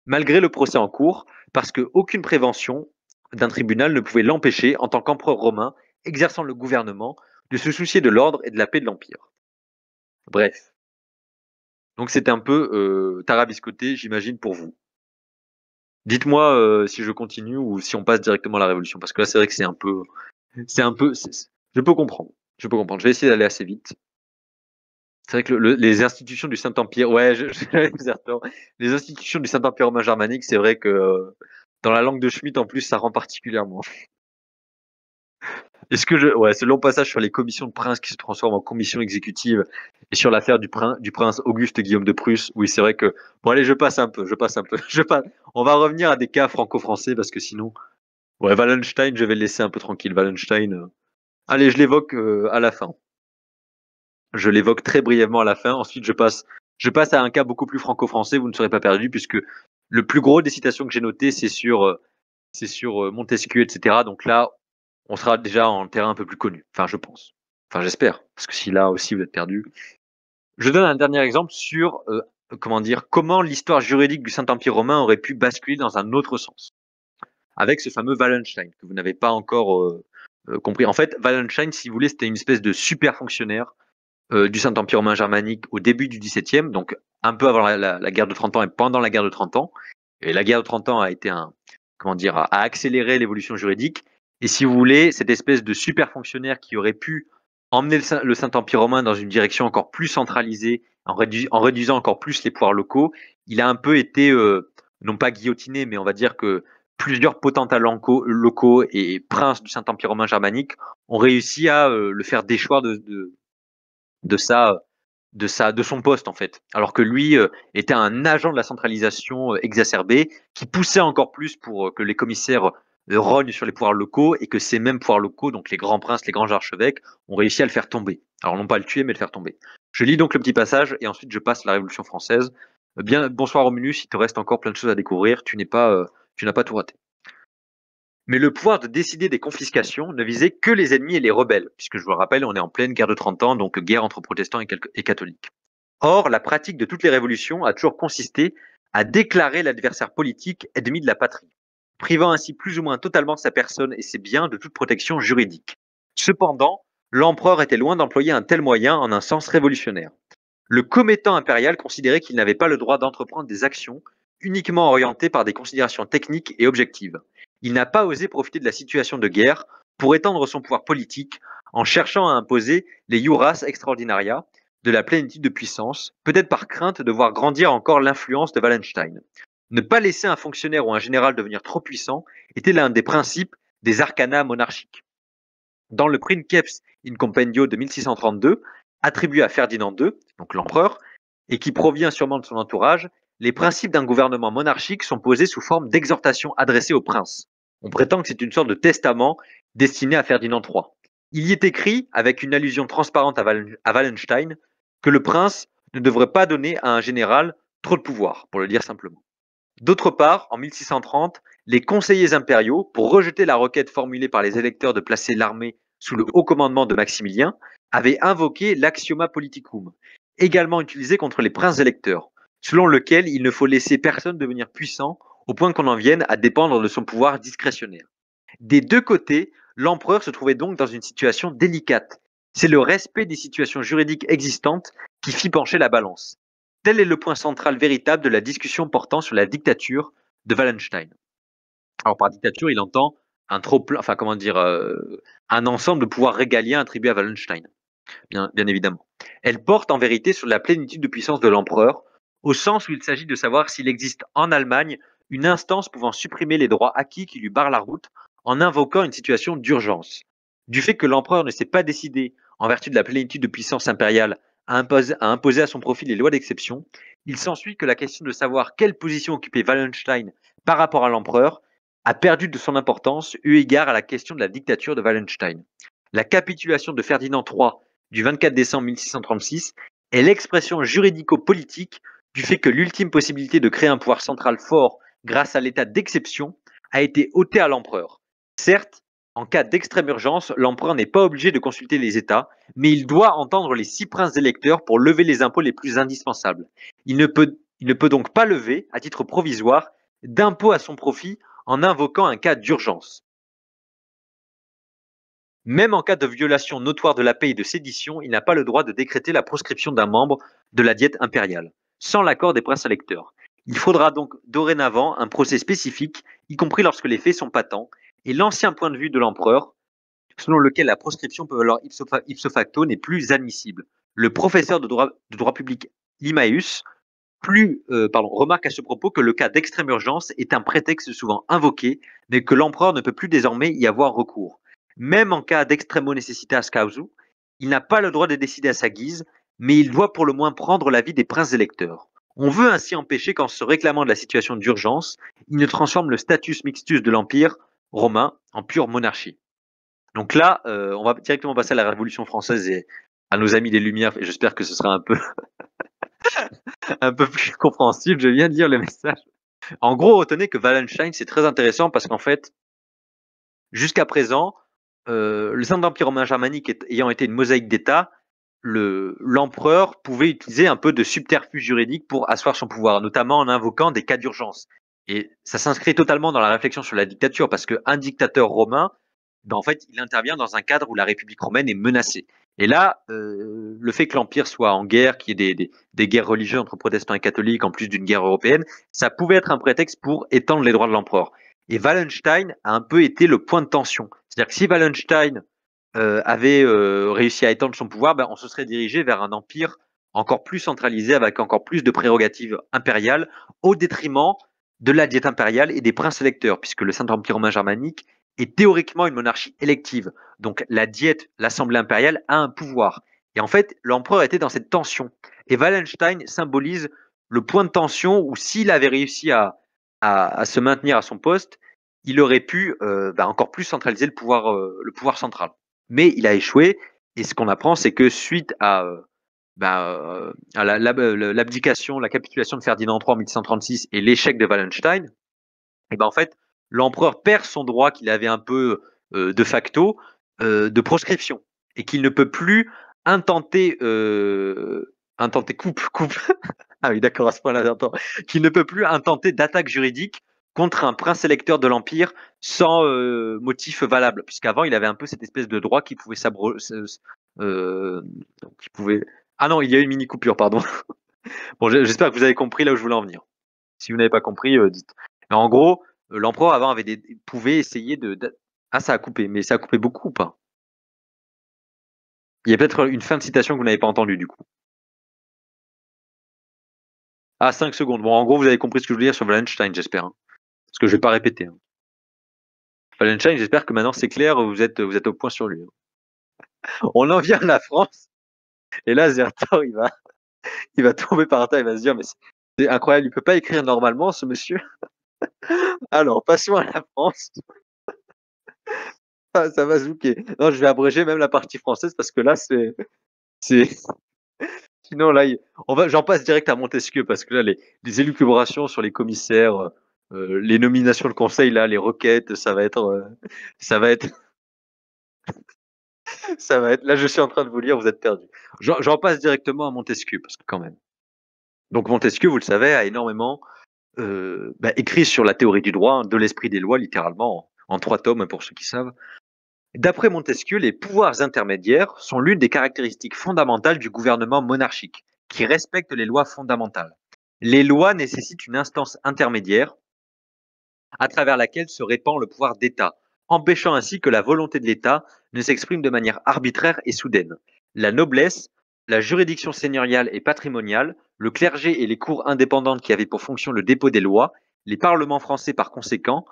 malgré le procès en cours, parce qu'aucune prévention d'un tribunal ne pouvait l'empêcher, en tant qu'empereur romain, exerçant le gouvernement, de se soucier de l'ordre et de la paix de l'Empire. Bref. Donc c'est un peu tarabiscoté, j'imagine, pour vous. Dites-moi si je continue ou si on passe directement à la Révolution, parce que là c'est vrai que je peux comprendre. Je peux comprendre. Je vais essayer d'aller assez vite. C'est vrai que les institutions du Saint-Empire, ouais, les institutions du Saint-Empire romain germanique, c'est vrai que dans la langue de Schmitt, en plus, ça rend particulièrement. Ouais, ce long passage sur les commissions de princes qui se transforment en commissions exécutives et sur l'affaire du prince Auguste Guillaume de Prusse, oui, c'est vrai que, bon, allez, je passe un peu. On va revenir à des cas franco-français parce que sinon, ouais, Wallenstein, je vais le laisser un peu tranquille. Wallenstein, allez, je l'évoque à la fin. Je l'évoque très brièvement à la fin. Ensuite, je passe à un cas beaucoup plus franco-français. Vous ne serez pas perdu puisque le plus gros des citations que j'ai notées, c'est sur Montesquieu, etc. Donc là, on sera déjà en terrain un peu plus connu. Enfin, je pense. Enfin, j'espère. Parce que si là aussi vous êtes perdu. Je donne un dernier exemple sur comment l'histoire juridique du Saint-Empire romain aurait pu basculer dans un autre sens. Avec ce fameux Wallenstein que vous n'avez pas encore compris. En fait, Wallenstein, si vous voulez, c'était une espèce de super fonctionnaire du Saint-Empire romain germanique au début du XVIIe, donc un peu avant la guerre de 30 ans et pendant la guerre de 30 ans. Et la guerre de 30 ans a été a accéléré l'évolution juridique. Et si vous voulez, cette espèce de super fonctionnaire qui aurait pu emmener le Saint-Empire romain dans une direction encore plus centralisée, en réduisant encore plus les pouvoirs locaux, il a un peu été, non pas guillotiné, mais on va dire que plusieurs potentats locaux et princes du Saint-Empire romain germanique ont réussi à le faire déchoir de son poste en fait, alors que lui était un agent de la centralisation exacerbée qui poussait encore plus pour que les commissaires rognent sur les pouvoirs locaux et que ces mêmes pouvoirs locaux, donc les grands princes, les grands archevêques, ont réussi à le faire tomber. Alors non pas le tuer, mais le faire tomber. Je lis donc le petit passage et ensuite je passe à la Révolution française. Bien, bonsoir Romulus, il te reste encore plein de choses à découvrir, tu n'as pas tout raté. Mais le pouvoir de décider des confiscations ne visait que les ennemis et les rebelles, puisque je vous le rappelle, on est en pleine guerre de 30 ans, donc guerre entre protestants et catholiques. Or, la pratique de toutes les révolutions a toujours consisté à déclarer l'adversaire politique ennemi de la patrie, privant ainsi plus ou moins totalement de sa personne et ses biens de toute protection juridique. Cependant, l'empereur était loin d'employer un tel moyen en un sens révolutionnaire. Le commettant impérial considérait qu'il n'avait pas le droit d'entreprendre des actions uniquement orientées par des considérations techniques et objectives. Il n'a pas osé profiter de la situation de guerre pour étendre son pouvoir politique en cherchant à imposer les Iuras Extraordinaria de la plénitude de puissance, peut-être par crainte de voir grandir encore l'influence de Wallenstein. Ne pas laisser un fonctionnaire ou un général devenir trop puissant était l'un des principes des arcana monarchiques. Dans le Princeps in Compendio de 1632, attribué à Ferdinand II, donc l'empereur, et qui provient sûrement de son entourage, les principes d'un gouvernement monarchique sont posés sous forme d'exhortation adressée au prince. On prétend que c'est une sorte de testament destiné à Ferdinand III. Il y est écrit, avec une allusion transparente à Wallenstein, que le prince ne devrait pas donner à un général trop de pouvoir, pour le dire simplement. D'autre part, en 1630, les conseillers impériaux, pour rejeter la requête formulée par les électeurs de placer l'armée sous le haut commandement de Maximilien, avaient invoqué l'axioma politicum, également utilisé contre les princes électeurs, selon lequel il ne faut laisser personne devenir puissant au point qu'on en vienne à dépendre de son pouvoir discrétionnaire. Des deux côtés, l'empereur se trouvait donc dans une situation délicate. C'est le respect des situations juridiques existantes qui fit pencher la balance. Tel est le point central véritable de la discussion portant sur la dictature de Wallenstein. Alors par dictature, il entend un trop plein, enfin comment dire, un ensemble de pouvoirs régaliens attribués à Wallenstein, bien évidemment. Elle porte en vérité sur la plénitude de puissance de l'empereur, au sens où il s'agit de savoir s'il existe en Allemagne une instance pouvant supprimer les droits acquis qui lui barrent la route en invoquant une situation d'urgence. Du fait que l'empereur ne s'est pas décidé, en vertu de la plénitude de puissance impériale, à imposer à son profit les lois d'exception, il s'ensuit que la question de savoir quelle position occupait Wallenstein par rapport à l'empereur a perdu de son importance eu égard à la question de la dictature de Wallenstein. La capitulation de Ferdinand III du 24 décembre 1636 est l'expression juridico-politique du fait que l'ultime possibilité de créer un pouvoir central fort grâce à l'état d'exception a été ôtée à l'empereur. Certes, en cas d'extrême urgence, l'empereur n'est pas obligé de consulter les États, mais il doit entendre les 6 princes électeurs pour lever les impôts les plus indispensables. Il ne peut donc pas lever, à titre provisoire, d'impôts à son profit en invoquant un cas d'urgence. Même en cas de violation notoire de la paix et de sédition, il n'a pas le droit de décréter la proscription d'un membre de la diète impériale, sans l'accord des princes électeurs. Il faudra donc dorénavant un procès spécifique, y compris lorsque les faits sont patents, et l'ancien point de vue de l'empereur, selon lequel la proscription peut valoir ipso facto, n'est plus admissible. Le professeur de droit public Limaeus remarque à ce propos que le cas d'extrême urgence est un prétexte souvent invoqué, mais que l'empereur ne peut plus désormais y avoir recours. Même en cas d'extremo necessitas causu, il n'a pas le droit de décider à sa guise, mais il doit pour le moins prendre l'avis des princes électeurs. On veut ainsi empêcher qu'en se réclamant de la situation d'urgence, il ne transforme le status mixtus de l'Empire romain en pure monarchie. Donc là, on va directement passer à la Révolution française et à nos amis des Lumières, et j'espère que ce sera un peu, un peu plus compréhensible. Je viens de lire le message. En gros, retenez que Wallenstein, c'est très intéressant parce qu'en fait, jusqu'à présent, le Saint-Empire romain germanique ayant été une mosaïque d'États, l'empereur pouvait utiliser un peu de subterfuge juridique pour asseoir son pouvoir, notamment en invoquant des cas d'urgence. Et ça s'inscrit totalement dans la réflexion sur la dictature, parce qu'un dictateur romain, en fait, il intervient dans un cadre où la République romaine est menacée. Et là, le fait que l'Empire soit en guerre, qu'il y ait des guerres religieuses entre protestants et catholiques, en plus d'une guerre européenne, ça pouvait être un prétexte pour étendre les droits de l'empereur. Et Wallenstein a un peu été le point de tension. C'est-à-dire que si Wallenstein avait réussi à étendre son pouvoir, on se serait dirigé vers un empire encore plus centralisé, avec encore plus de prérogatives impériales, au détriment de la diète impériale et des princes électeurs, puisque le Saint-Empire romain germanique est théoriquement une monarchie élective. Donc la diète, l'Assemblée impériale, a un pouvoir. Et en fait, l'empereur était dans cette tension. Et Wallenstein symbolise le point de tension où s'il avait réussi à se maintenir à son poste, il aurait pu encore plus centraliser le pouvoir central. Mais il a échoué. Et ce qu'on apprend, c'est que suite à l'abdication, la capitulation de Ferdinand III en 1636 et l'échec de Wallenstein, et en fait, l'empereur perd son droit qu'il avait un peu de facto de proscription et qu'il ne peut plus intenter coupe. Ah oui, d'accord, à ce point-là, j'entends. Qu'il ne peut plus intenter d'attaque juridique contre un prince électeur de l'Empire sans motif valable, puisqu'avant, il avait un peu cette espèce de droit qui pouvait qui pouvait... Ah non, il y a eu une mini coupure, pardon. Bon, j'espère que vous avez compris là où je voulais en venir. Si vous n'avez pas compris, dites. Mais en gros, l'empereur avant pouvait essayer de. Ah, ça a coupé, mais ça a coupé beaucoup ou pas? Il y a peut-être une fin de citation que vous n'avez pas entendue du coup. Ah, 5 secondes. Bon, en gros, vous avez compris ce que je veux dire sur Wallenstein, j'espère. Hein. Parce que je vais pas répéter. Hein. Wallenstein, j'espère que maintenant c'est clair, vous êtes au point sur lui. Hein. On en vient à la France, et là, Zertor, il va tomber par terre, il va se dire, mais c'est incroyable, il peut pas écrire normalement, ce monsieur. Alors, passons à la France. Ah, ça va zouker. Non, je vais abréger même la partie française parce que là, c'est. Sinon, là, j'en passe direct à Montesquieu parce que là, les élucubrations sur les commissaires, les nominations de conseil, là, les requêtes, ça va être, ça va être, ça va être. Là, je suis en train de vous lire, vous êtes perdu. J'en passe directement à Montesquieu parce que quand même. Donc Montesquieu, vous le savez, a énormément écrit sur la théorie du droit, hein, de l'esprit des lois, littéralement, en 3 tomes pour ceux qui savent. D'après Montesquieu, les pouvoirs intermédiaires sont l'une des caractéristiques fondamentales du gouvernement monarchique, qui respecte les lois fondamentales. Les lois nécessitent une instance intermédiaire à travers laquelle se répand le pouvoir d'État, empêchant ainsi que la volonté de l'État ne s'exprime de manière arbitraire et soudaine. La noblesse, la juridiction seigneuriale et patrimoniale, le clergé et les cours indépendantes qui avaient pour fonction le dépôt des lois, les parlements français par conséquent,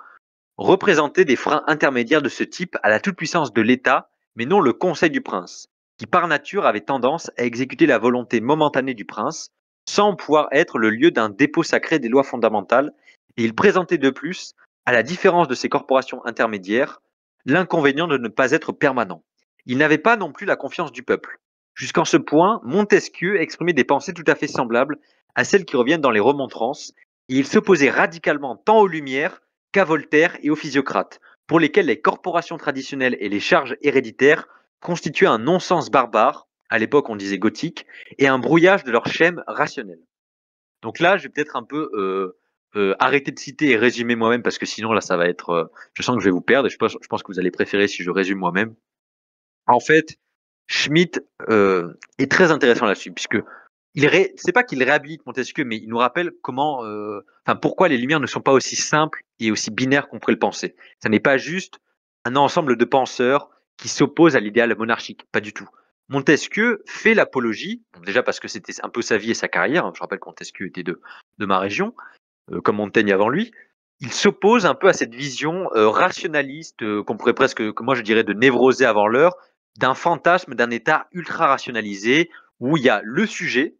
représentaient des freins intermédiaires de ce type à la toute-puissance de l'État, mais non le Conseil du Prince, qui par nature avait tendance à exécuter la volonté momentanée du Prince, sans pouvoir être le lieu d'un dépôt sacré des lois fondamentales, et il présentait de plus, à la différence de ces corporations intermédiaires, l'inconvénient de ne pas être permanent. Il n'avait pas non plus la confiance du peuple. Jusqu'en ce point, Montesquieu exprimait des pensées tout à fait semblables à celles qui reviennent dans les remontrances, et il s'opposait radicalement tant aux Lumières qu'à Voltaire et aux physiocrates, pour lesquels les corporations traditionnelles et les charges héréditaires constituaient un non-sens barbare, à l'époque on disait gothique, et un brouillage de leur schème rationnel. Donc là, je vais peut-être un peu arrêter de citer et résumer moi-même, parce que sinon là, ça va être... je sens que je vais vous perdre, et je pense que vous allez préférer si je résume moi-même. En fait, Schmitt est très intéressant là-dessus, puisque c'est pas qu'il réhabilite Montesquieu, mais il nous rappelle pourquoi les Lumières ne sont pas aussi simples et aussi binaires qu'on pourrait le penser. Ça n'est pas juste un ensemble de penseurs qui s'opposent à l'idéal monarchique, pas du tout. Montesquieu fait l'apologie, déjà parce que c'était un peu sa vie et sa carrière. Je rappelle que Montesquieu était de ma région, comme Montaigne avant lui. Il s'oppose un peu à cette vision rationaliste, qu'on pourrait presque, que moi je dirais de névrosé avant l'heure, d'un fantasme d'un État ultra rationalisé où il y a le sujet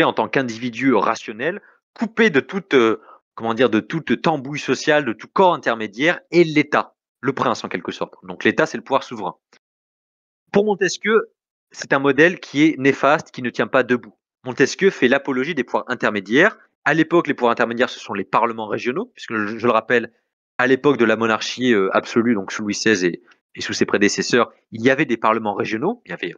en tant qu'individu rationnel, coupé de toute, de toute tambouille sociale, de tout corps intermédiaire, et l'État, le prince en quelque sorte. Donc l'État, c'est le pouvoir souverain. Pour Montesquieu, c'est un modèle qui est néfaste, qui ne tient pas debout. Montesquieu fait l'apologie des pouvoirs intermédiaires. À l'époque, les pouvoirs intermédiaires, ce sont les parlements régionaux, puisque je le rappelle, à l'époque de la monarchie absolue, donc sous Louis XVI et sous ses prédécesseurs, il y avait des parlements régionaux. Il y avait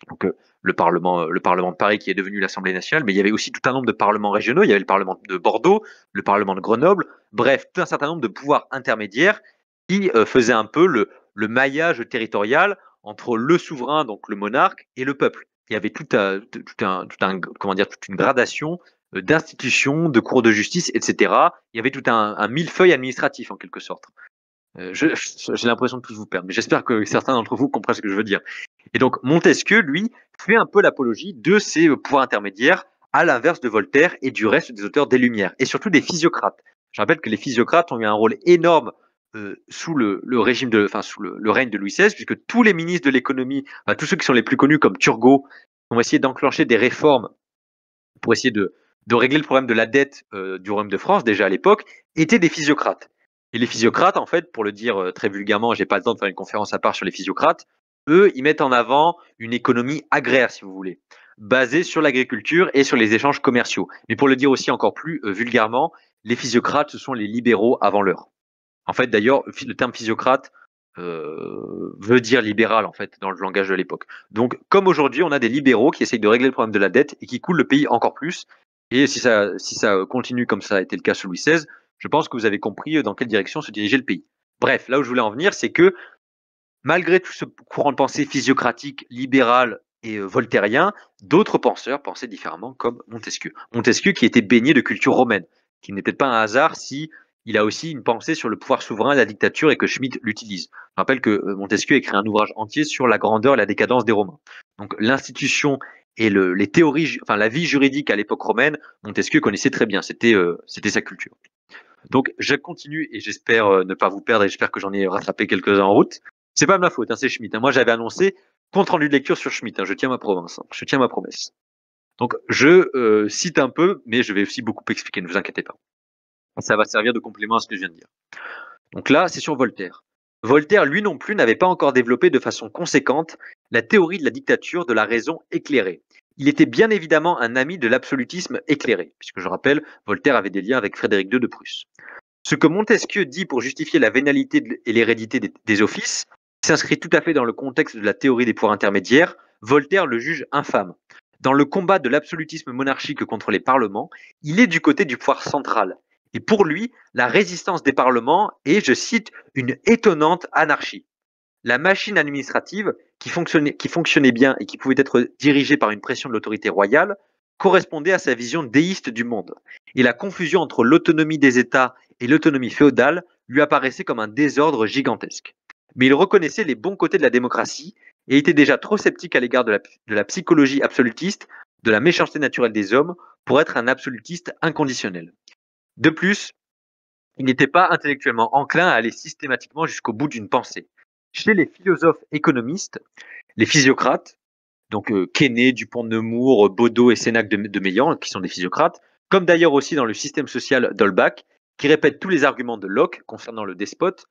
donc le Parlement de Paris qui est devenu l'Assemblée nationale, mais il y avait aussi tout un nombre de parlements régionaux. Il y avait le Parlement de Bordeaux, le Parlement de Grenoble, bref, tout un certain nombre de pouvoirs intermédiaires qui faisaient un peu le maillage territorial entre le souverain, donc le monarque, et le peuple. Il y avait toute une gradation d'institutions, de cours de justice, etc. Il y avait tout un millefeuille administratif en quelque sorte. J'ai l'impression de tous vous perdre, mais j'espère que certains d'entre vous comprennent ce que je veux dire. Et donc Montesquieu, lui, fait un peu l'apologie de ces pouvoirs intermédiaires, à l'inverse de Voltaire et du reste des auteurs des Lumières, et surtout des physiocrates. Je rappelle que les physiocrates ont eu un rôle énorme sous le régime sous le règne de Louis XVI, puisque tous les ministres de l'économie, tous ceux qui sont les plus connus comme Turgot, ont essayé d'enclencher des réformes pour essayer de régler le problème de la dette du Royaume de France, déjà à l'époque, étaient des physiocrates. Et les physiocrates, en fait, pour le dire très vulgairement, j'ai pas le temps de faire une conférence à part sur les physiocrates, eux, ils mettent en avant une économie agraire, si vous voulez, basée sur l'agriculture et sur les échanges commerciaux. Mais pour le dire aussi encore plus vulgairement, les physiocrates, ce sont les libéraux avant l'heure. En fait, d'ailleurs, le terme physiocrate veut dire libéral, en fait, dans le langage de l'époque. Donc, comme aujourd'hui, on a des libéraux qui essayent de régler le problème de la dette et qui coulent le pays encore plus. Et si ça continue comme ça a été le cas sous Louis XVI, je pense que vous avez compris dans quelle direction se dirigeait le pays. Bref, là où je voulais en venir, c'est que malgré tout ce courant de pensée physiocratique, libéral et voltairien, d'autres penseurs pensaient différemment, comme Montesquieu. Montesquieu qui était baigné de culture romaine, qui n'est peut-être pas un hasard si il a aussi une pensée sur le pouvoir souverain et la dictature et que Schmitt l'utilise. Je rappelle que Montesquieu écrit un ouvrage entier sur la grandeur et la décadence des Romains. Donc l'institution et les théories, enfin la vie juridique à l'époque romaine, Montesquieu connaissait très bien, c'était sa culture. Donc je continue et j'espère ne pas vous perdre et j'espère que j'en ai rattrapé quelques-uns en route. C'est pas de ma faute, hein, c'est Schmitt. Hein. Moi j'avais annoncé compte rendu de lecture sur Schmitt. Hein, je tiens ma promesse. Hein, je tiens ma promesse. Donc je cite un peu, mais je vais aussi beaucoup expliquer. Ne vous inquiétez pas. Ça va servir de complément à ce que je viens de dire. Donc là, c'est sur Voltaire. Voltaire, lui non plus, n'avait pas encore développé de façon conséquente la théorie de la dictature de la raison éclairée. Il était bien évidemment un ami de l'absolutisme éclairé, puisque je rappelle, Voltaire avait des liens avec Frédéric II de Prusse. Ce que Montesquieu dit pour justifier la vénalité et l'hérédité des offices s'inscrit tout à fait dans le contexte de la théorie des pouvoirs intermédiaires. Voltaire le juge infâme. Dans le combat de l'absolutisme monarchique contre les parlements, il est du côté du pouvoir central. Et pour lui, la résistance des parlements est, je cite, une étonnante anarchie. La machine administrative, qui fonctionnait bien et qui pouvait être dirigée par une pression de l'autorité royale, correspondait à sa vision déiste du monde. Et la confusion entre l'autonomie des États et l'autonomie féodale lui apparaissait comme un désordre gigantesque. Mais il reconnaissait les bons côtés de la démocratie et était déjà trop sceptique à l'égard de la psychologie absolutiste, de la méchanceté naturelle des hommes, pour être un absolutiste inconditionnel. De plus, il n'était pas intellectuellement enclin à aller systématiquement jusqu'au bout d'une pensée. Chez les philosophes économistes, les physiocrates, donc Quesnay, Dupont de Nemours, Baudot et Sénac de Meilhan, qui sont des physiocrates, comme d'ailleurs aussi dans le système social d'Holbach, qui répète tous les arguments de Locke concernant le despote,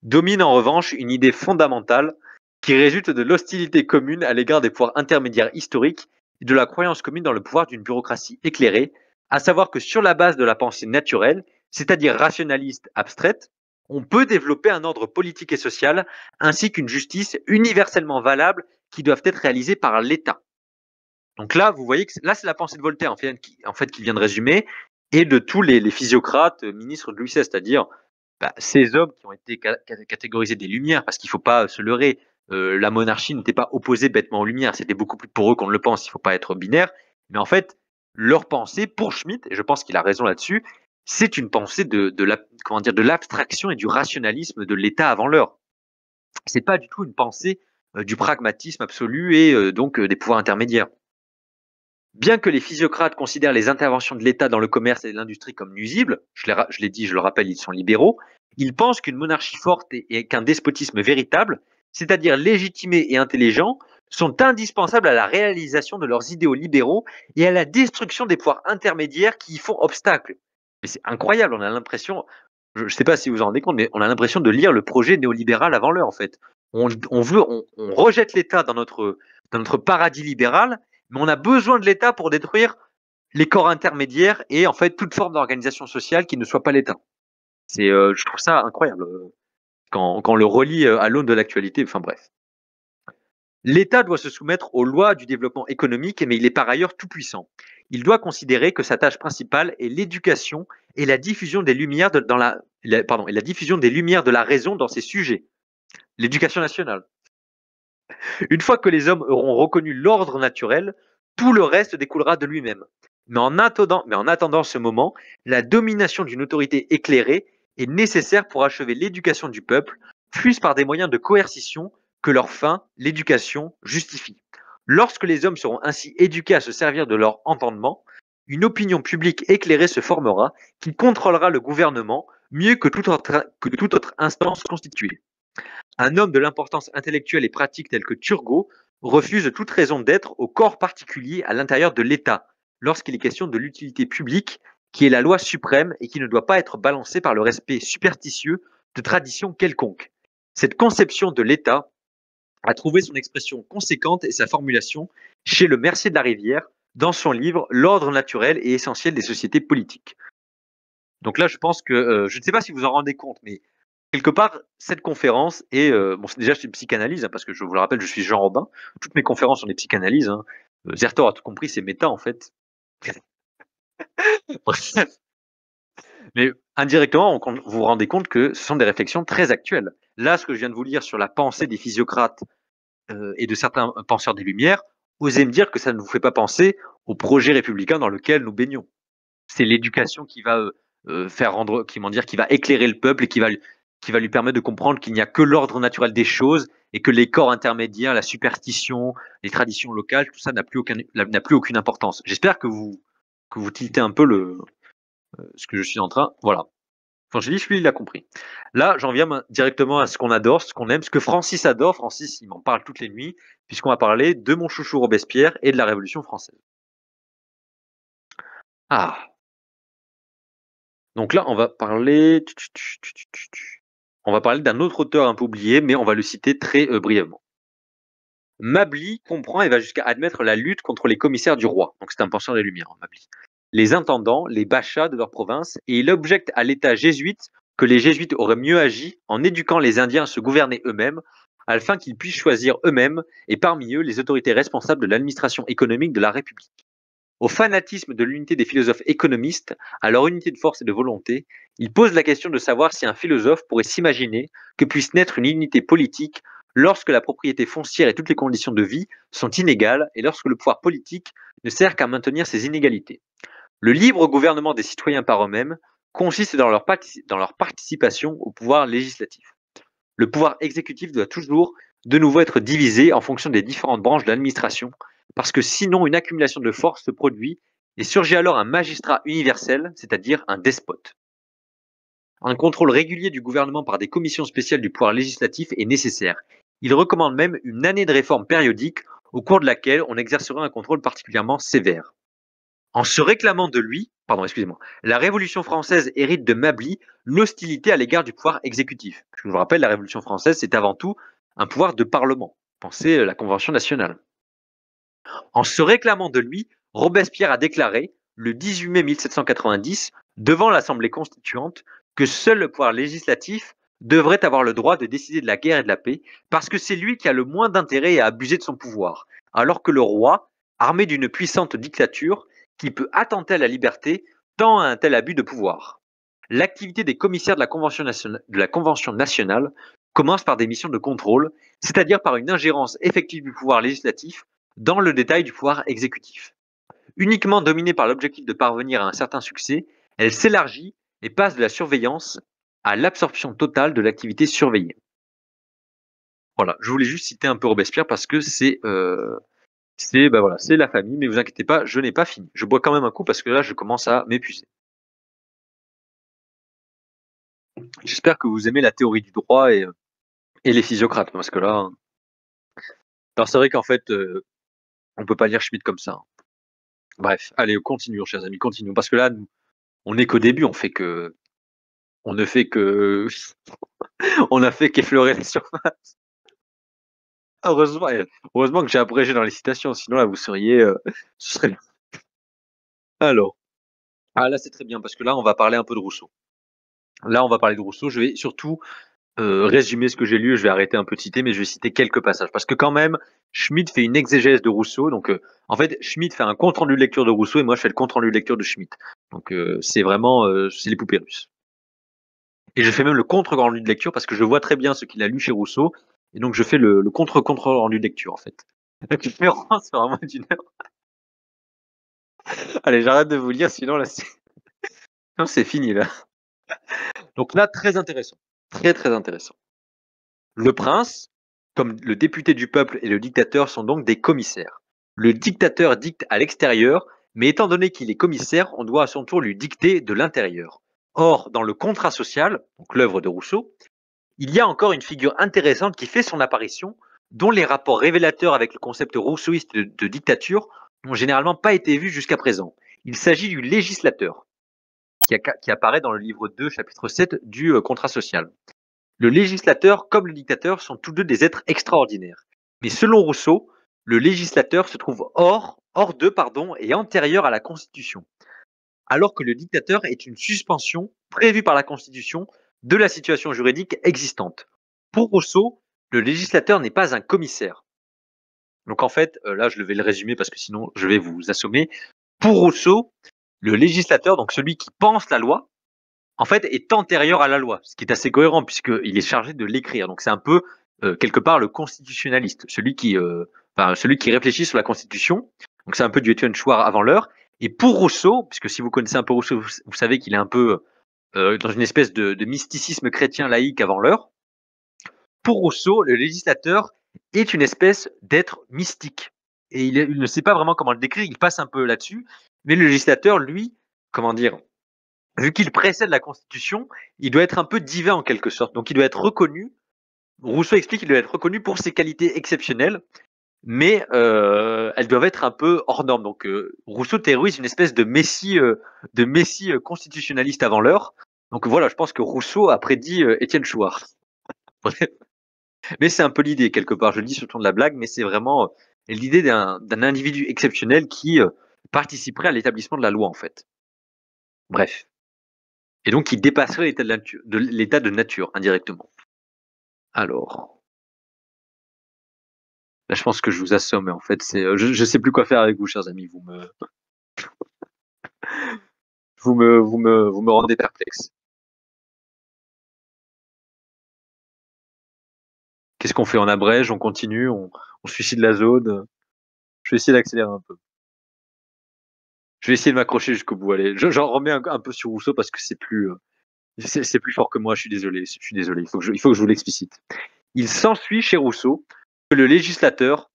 domine en revanche une idée fondamentale qui résulte de l'hostilité commune à l'égard des pouvoirs intermédiaires historiques et de la croyance commune dans le pouvoir d'une bureaucratie éclairée, à savoir que sur la base de la pensée naturelle, c'est-à-dire rationaliste abstraite, on peut développer un ordre politique et social ainsi qu'une justice universellement valable qui doivent être réalisées par l'État. Donc là, vous voyez que là, c'est la pensée de Voltaire en fait, qui vient de résumer et de tous les physiocrates ministres de Louis XVI, c'est-à-dire ces hommes qui ont été catégorisés des Lumières, parce qu'il ne faut pas se leurrer, la monarchie n'était pas opposée bêtement aux Lumières, c'était beaucoup plus pour eux qu'on ne le pense, il ne faut pas être binaire, mais en fait, leur pensée, pour Schmitt, et je pense qu'il a raison là-dessus, c'est une pensée de l'abstraction et du rationalisme de l'État avant l'heure. C'est pas du tout une pensée du pragmatisme absolu et donc des pouvoirs intermédiaires. Bien que les physiocrates considèrent les interventions de l'État dans le commerce et l'industrie comme nuisibles, je l'ai dit, je le rappelle, ils sont libéraux, ils pensent qu'une monarchie forte et qu'un despotisme véritable, c'est-à-dire légitimé et intelligent, sont indispensables à la réalisation de leurs idéaux libéraux et à la destruction des pouvoirs intermédiaires qui y font obstacle. Mais c'est incroyable, on a l'impression, je ne sais pas si vous en rendez compte, mais on a l'impression de lire le projet néolibéral avant l'heure en fait. On rejette l'État dans notre paradis libéral, mais on a besoin de l'État pour détruire les corps intermédiaires et en fait toute forme d'organisation sociale qui ne soit pas l'État. Je trouve ça incroyable quand on le relie à l'aune de l'actualité. Enfin bref. L'État doit se soumettre aux lois du développement économique, mais il est par ailleurs tout puissant. Il doit considérer que sa tâche principale est l'éducation et la diffusion des lumières de la raison dans ses sujets. L'éducation nationale. Une fois que les hommes auront reconnu l'ordre naturel, tout le reste découlera de lui-même. Mais en attendant ce moment, la domination d'une autorité éclairée est nécessaire pour achever l'éducation du peuple, fût-ce par des moyens de coercition que leur fin, l'éducation, justifie. Lorsque les hommes seront ainsi éduqués à se servir de leur entendement, une opinion publique éclairée se formera qui contrôlera le gouvernement mieux que toute autre instance constituée. Un homme de l'importance intellectuelle et pratique tel que Turgot refuse toute raison d'être au corps particulier à l'intérieur de l'État, lorsqu'il est question de l'utilité publique, qui est la loi suprême et qui ne doit pas être balancée par le respect superstitieux de traditions quelconques. Cette conception de l'État a trouvé son expression conséquente et sa formulation chez le Mercier de la Rivière dans son livre L'ordre naturel et essentiel des sociétés politiques. Donc là, je pense que, je ne sais pas si vous en rendez compte, mais quelque part, cette conférence est, déjà c'est une psychanalyse, hein, parce que je vous le rappelle, je suis Jean Robin. Toutes mes conférences sont des psychanalyses. Hein. Zertor a tout compris, c'est méta en fait. Mais indirectement, vous vous rendez compte que ce sont des réflexions très actuelles. Là, ce que je viens de vous lire sur la pensée des physiocrates et de certains penseurs des Lumières, osez me dire que ça ne vous fait pas penser au projet républicain dans lequel nous baignons. C'est l'éducation qui va qui va éclairer le peuple et qui va lui permettre de comprendre qu'il n'y a que l'ordre naturel des choses et que les corps intermédiaires, la superstition, les traditions locales, tout ça n'a plus aucune importance. J'espère que vous tiltez un peu ce que je suis en train. Voilà. Quand j'ai dit, lui, il a compris. Là, j'en viens directement à ce qu'on adore, ce qu'on aime, ce que Francis adore. Francis, il m'en parle toutes les nuits, puisqu'on va parler de mon chouchou Robespierre et de la Révolution française. Ah. Donc là, on va parler d'un autre auteur un peu oublié, mais on va le citer très brièvement. Mably comprend et va jusqu'à admettre la lutte contre les commissaires du roi. Donc c'est un penseur des Lumières, hein, Mably. Les intendants, les bachas de leur province, et il objecte à l'État jésuite que les jésuites auraient mieux agi en éduquant les Indiens à se gouverner eux-mêmes, afin qu'ils puissent choisir eux-mêmes, et parmi eux, les autorités responsables de l'administration économique de la République. Au fanatisme de l'unité des philosophes économistes, à leur unité de force et de volonté, il pose la question de savoir si un philosophe pourrait s'imaginer que puisse naître une unité politique lorsque la propriété foncière et toutes les conditions de vie sont inégales et lorsque le pouvoir politique ne sert qu'à maintenir ces inégalités. Le libre gouvernement des citoyens par eux-mêmes consiste dans leur participation au pouvoir législatif. Le pouvoir exécutif doit toujours de nouveau être divisé en fonction des différentes branches de l'administration, parce que sinon une accumulation de force se produit et surgit alors un magistrat universel, c'est-à-dire un despote. Un contrôle régulier du gouvernement par des commissions spéciales du pouvoir législatif est nécessaire. Il recommande même une année de réforme périodique au cours de laquelle on exercera un contrôle particulièrement sévère. En se réclamant de lui, la Révolution française hérite de Mably l'hostilité à l'égard du pouvoir exécutif. Je vous rappelle, la Révolution française, c'est avant tout un pouvoir de parlement. Pensez la Convention nationale. En se réclamant de lui, Robespierre a déclaré, le 18 mai 1790, devant l'Assemblée constituante, que seul le pouvoir législatif devrait avoir le droit de décider de la guerre et de la paix, parce que c'est lui qui a le moins d'intérêt à abuser de son pouvoir, alors que le roi, armé d'une puissante dictature, qui peut attenter à la liberté, tend à un tel abus de pouvoir. L'activité des commissaires de la Convention nationale commence par des missions de contrôle, c'est-à-dire par une ingérence effective du pouvoir législatif dans le détail du pouvoir exécutif. Uniquement dominée par l'objectif de parvenir à un certain succès, elle s'élargit et passe de la surveillance à l'absorption totale de l'activité surveillée. Voilà, je voulais juste citer un peu Robespierre parce que c'est la famille, mais vous inquiétez pas, je n'ai pas fini. Je bois quand même un coup parce que là, je commence à m'épuiser. J'espère que vous aimez la théorie du droit et les physiocrates, parce que là, alors c'est vrai qu'en fait, on peut pas lire Schmitt comme ça. Bref, allez, continuons, chers amis, continuons, parce que là, nous, on n'est qu'au début, on ne fait que, on a fait qu'effleurer la surface. Heureusement que j'ai abrégé dans les citations, sinon là, vous seriez, ce serait. Alors, là, c'est très bien, parce que là, on va parler un peu de Rousseau. Là, on va parler de Rousseau. Je vais surtout résumer ce que j'ai lu. Je vais arrêter un peu de citer, mais je vais citer quelques passages. Parce que quand même, Schmitt fait une exégèse de Rousseau. Donc, en fait, Schmitt fait un compte-rendu de lecture de Rousseau et moi, je fais le compte-rendu de lecture de Schmitt. Donc, c'est vraiment, c'est les poupées russes. Et je fais même le contre-rendu de lecture parce que je vois très bien ce qu'il a lu chez Rousseau. Et donc, je fais le contre-rendu de lecture, en fait. La conférence, c'est vraiment d'une heure. Allez, j'arrête de vous lire, sinon, là, c'est fini, là. Donc là, très intéressant. Très, très intéressant. Le prince, comme le député du peuple et le dictateur sont donc des commissaires. Le dictateur dicte à l'extérieur, mais étant donné qu'il est commissaire, on doit à son tour lui dicter de l'intérieur. Or, dans le contrat social, donc l'œuvre de Rousseau, il y a encore une figure intéressante qui fait son apparition, dont les rapports révélateurs avec le concept rousseauiste de dictature n'ont généralement pas été vus jusqu'à présent. Il s'agit du législateur, qui apparaît dans le livre 2, chapitre 7 du contrat social. Le législateur comme le dictateur sont tous deux des êtres extraordinaires. Mais selon Rousseau, le législateur se trouve hors d'eux et antérieur à la Constitution, alors que le dictateur est une suspension prévue par la Constitution de la situation juridique existante. Pour Rousseau, le législateur n'est pas un commissaire. Donc en fait, là je vais le résumer parce que sinon je vais vous assommer. Pour Rousseau, le législateur, donc celui qui pense la loi, en fait, est antérieur à la loi, ce qui est assez cohérent puisqu'il est chargé de l'écrire. Donc c'est un peu quelque part le constitutionnaliste, celui qui réfléchit sur la Constitution. Donc c'est un peu du Étienne Chouard avant l'heure. Et pour Rousseau, puisque si vous connaissez un peu Rousseau, vous savez qu'il est un peu dans une espèce de mysticisme chrétien laïque avant l'heure. Pour Rousseau, le législateur est une espèce d'être mystique. Et il ne sait pas vraiment comment le décrire, il passe un peu là-dessus. Mais le législateur, lui, comment dire, vu qu'il précède la Constitution, il doit être un peu divin en quelque sorte. Donc il doit être reconnu. Rousseau explique qu'il doit être reconnu pour ses qualités exceptionnelles, mais elles doivent être un peu hors normes. Donc Rousseau théorise une espèce de messie constitutionnaliste avant l'heure. Donc voilà, je pense que Rousseau a prédit Étienne Chouard. Mais c'est un peu l'idée quelque part. Je le dis sur le ton de la blague, mais c'est vraiment l'idée d'un individu exceptionnel qui participerait à l'établissement de la loi en fait. Bref. Et donc qui dépasserait l'état de nature indirectement. Alors, là je pense que je vous assomme. En fait, je sais plus quoi faire avec vous, chers amis. Vous me rendez perplexe. Qu'est-ce qu'on fait? On abrège, on continue, on suicide la zone. Je vais essayer d'accélérer un peu. Je vais essayer de m'accrocher jusqu'au bout. Allez, j'en remets un peu sur Rousseau parce que c'est plus fort que moi. Je suis désolé. Il faut que je vous l'explicite. Il s'ensuit chez Rousseau que le législateur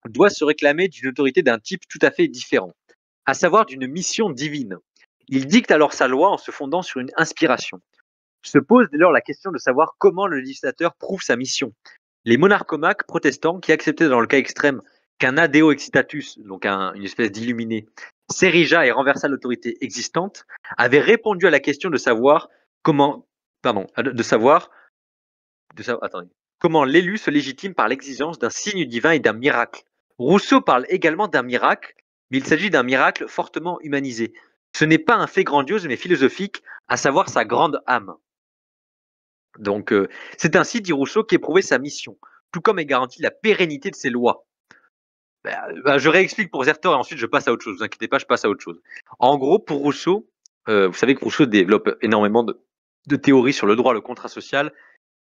doit se réclamer d'une autorité d'un type tout à fait différent, à savoir d'une mission divine. Il dicte alors sa loi en se fondant sur une inspiration. Se pose dès lors la question de savoir comment le législateur prouve sa mission. Les monarchomaques protestants, qui acceptaient dans le cas extrême qu'un adeo excitatus, donc une espèce d'illuminé, s'érigea et renversa l'autorité existante, avaient répondu à la question de savoir comment l'élu se légitime par l'exigence d'un signe divin et d'un miracle. Rousseau parle également d'un miracle, mais il s'agit d'un miracle fortement humanisé. Ce n'est pas un fait grandiose mais philosophique, à savoir sa grande âme. Donc, c'est ainsi, dit Rousseau, qu'est prouvée sa mission, tout comme est garantie la pérennité de ses lois. Je réexplique pour Zertor et ensuite je passe à autre chose. Ne vous inquiétez pas, je passe à autre chose. En gros, pour Rousseau, vous savez que Rousseau développe énormément de théories sur le droit, le contrat social.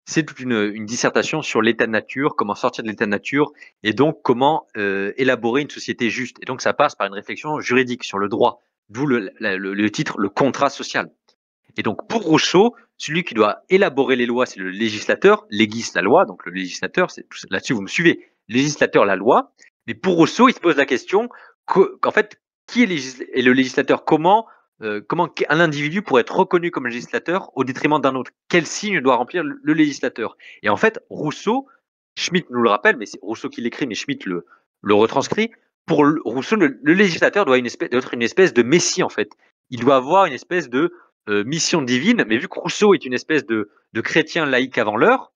C'est toute une dissertation sur l'état de nature, comment sortir de l'état de nature et donc comment élaborer une société juste. Et donc ça passe par une réflexion juridique sur le droit, d'où le titre, le contrat social. Et donc pour Rousseau, celui qui doit élaborer les lois, c'est le législateur, légis la loi, donc le législateur, là-dessus vous me suivez, législateur la loi. Mais pour Rousseau, il se pose la question qu'en fait, qui est le législateur? Comment un individu pourrait être reconnu comme législateur au détriment d'un autre? Quel signe doit remplir le législateur? Et en fait, Rousseau, Schmitt nous le rappelle, mais c'est Rousseau qui l'écrit, mais Schmitt le retranscrit. Pour Rousseau, le législateur doit être une espèce de messie, en fait. Il doit avoir une espèce de mission divine, mais vu que Rousseau est une espèce de chrétien laïque avant l'heure,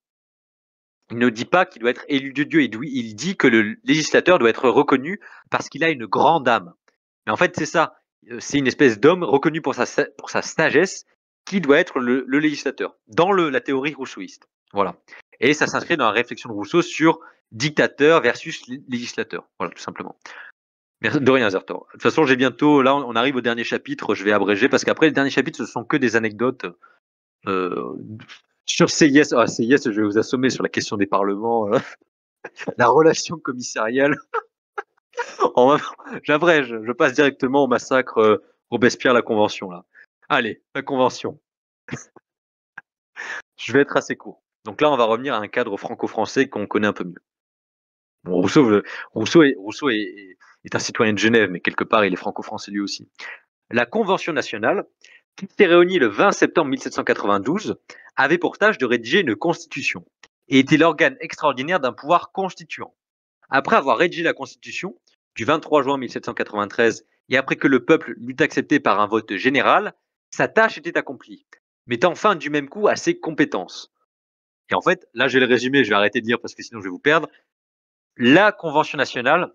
il ne dit pas qu'il doit être élu de Dieu, il dit que le législateur doit être reconnu parce qu'il a une grande âme. Mais en fait, c'est ça, c'est une espèce d'homme reconnu pour sa sagesse qui doit être le législateur, dans la théorie rousseauiste. Voilà. Et ça s'inscrit dans la réflexion de Rousseau sur dictateur versus législateur. Voilà, tout simplement. Merci de rien, Zertor. De toute façon, là, on arrive au dernier chapitre, je vais abréger, parce qu'après, le dernier chapitre, ce sont que des anecdotes sur CIS. CIS, je vais vous assommer sur la question des parlements, la relation commissariale. J'abrège, je passe directement au massacre Robespierre, la Convention, là. Allez, la Convention. Je vais être assez court. Donc là, on va revenir à un cadre franco-français qu'on connaît un peu mieux. Bon, Rousseau est un citoyen de Genève, mais quelque part, il est franco-français lui aussi. La Convention nationale, qui s'est réunie le 20 septembre 1792, avait pour tâche de rédiger une constitution et était l'organe extraordinaire d'un pouvoir constituant. Après avoir rédigé la constitution du 23 juin 1793 et après que le peuple l'eut acceptée par un vote général, sa tâche était accomplie, mettant fin du même coup à ses compétences. Et en fait, là, je vais le résumer, je vais arrêter de dire parce que sinon je vais vous perdre. La Convention nationale,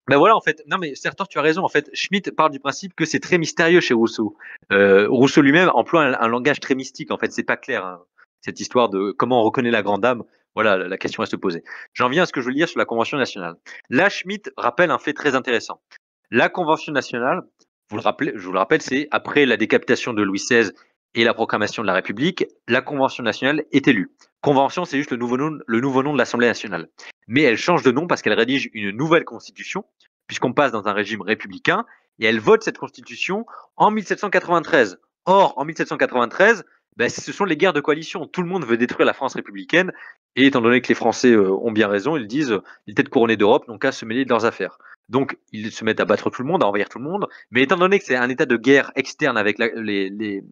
ben voilà, en fait, non mais Sertor, tu as raison, en fait, Schmitt parle du principe que c'est très mystérieux chez Rousseau. Rousseau lui-même emploie un langage très mystique, en fait, c'est pas clair, hein, cette histoire de comment on reconnaît la grande dame. Voilà, la question à se poser. J'en viens à ce que je veux dire sur la Convention nationale. Là, Schmitt rappelle un fait très intéressant. La Convention nationale, je vous le rappelle, c'est après la décapitation de Louis XVI et la proclamation de la République, la Convention nationale est élue. Convention, c'est juste le nouveau nom de l'Assemblée nationale. Mais elle change de nom parce qu'elle rédige une nouvelle constitution, puisqu'on passe dans un régime républicain, et elle vote cette constitution en 1793, Or, en 1793, ce sont les guerres de coalition. Tout le monde veut détruire la France républicaine. Et étant donné que les Français ont bien raison, ils disent les têtes couronnées d'Europe n'ont qu'à se mêler de leurs affaires. Donc, ils se mettent à battre tout le monde, à envahir tout le monde. Mais étant donné que c'est un état de guerre externe avec les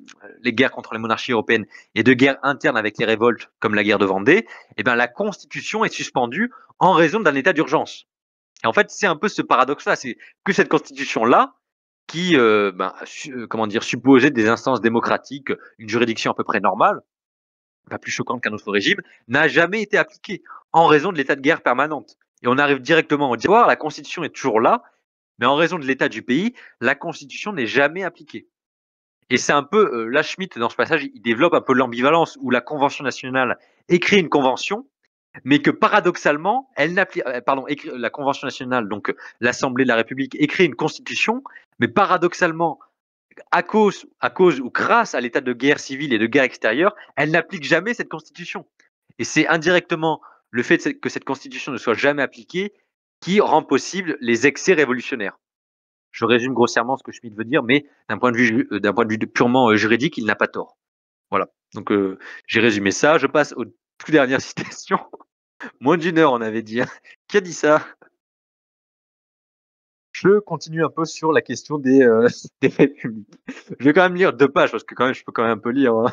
guerres contre les monarchies européennes et de guerre interne avec les révoltes, comme la guerre de Vendée, la Constitution est suspendue en raison d'un état d'urgence. Et en fait, c'est un peu ce paradoxe-là. C'est que cette Constitution-là, qui supposait des instances démocratiques, une juridiction à peu près normale, pas plus choquante qu'un autre régime, n'a jamais été appliquée en raison de l'état de guerre permanente. Et on arrive directement au dire, la Constitution est toujours là, mais en raison de l'état du pays, la Constitution n'est jamais appliquée. Et c'est un peu, là, Schmitt, dans ce passage, il développe un peu l'ambivalence où la Convention nationale écrit une convention, mais que paradoxalement, la Convention nationale, donc l'Assemblée de la République, écrit une constitution, mais paradoxalement, à cause ou grâce à l'état de guerre civile et de guerre extérieure, elle n'applique jamais cette constitution. Et c'est indirectement le fait que cette constitution ne soit jamais appliquée qui rend possible les excès révolutionnaires. Je résume grossièrement ce que Schmitt veut dire, mais d'un point de vue purement juridique, il n'a pas tort. Voilà. Donc j'ai résumé ça. Je passe aux toutes dernières citations. Moins d'1 heure, on avait dit. Qui a dit ça? Je continue un peu sur la question des républiques. Je vais quand même lire 2 pages parce que quand même, je peux quand même un peu lire. Hein.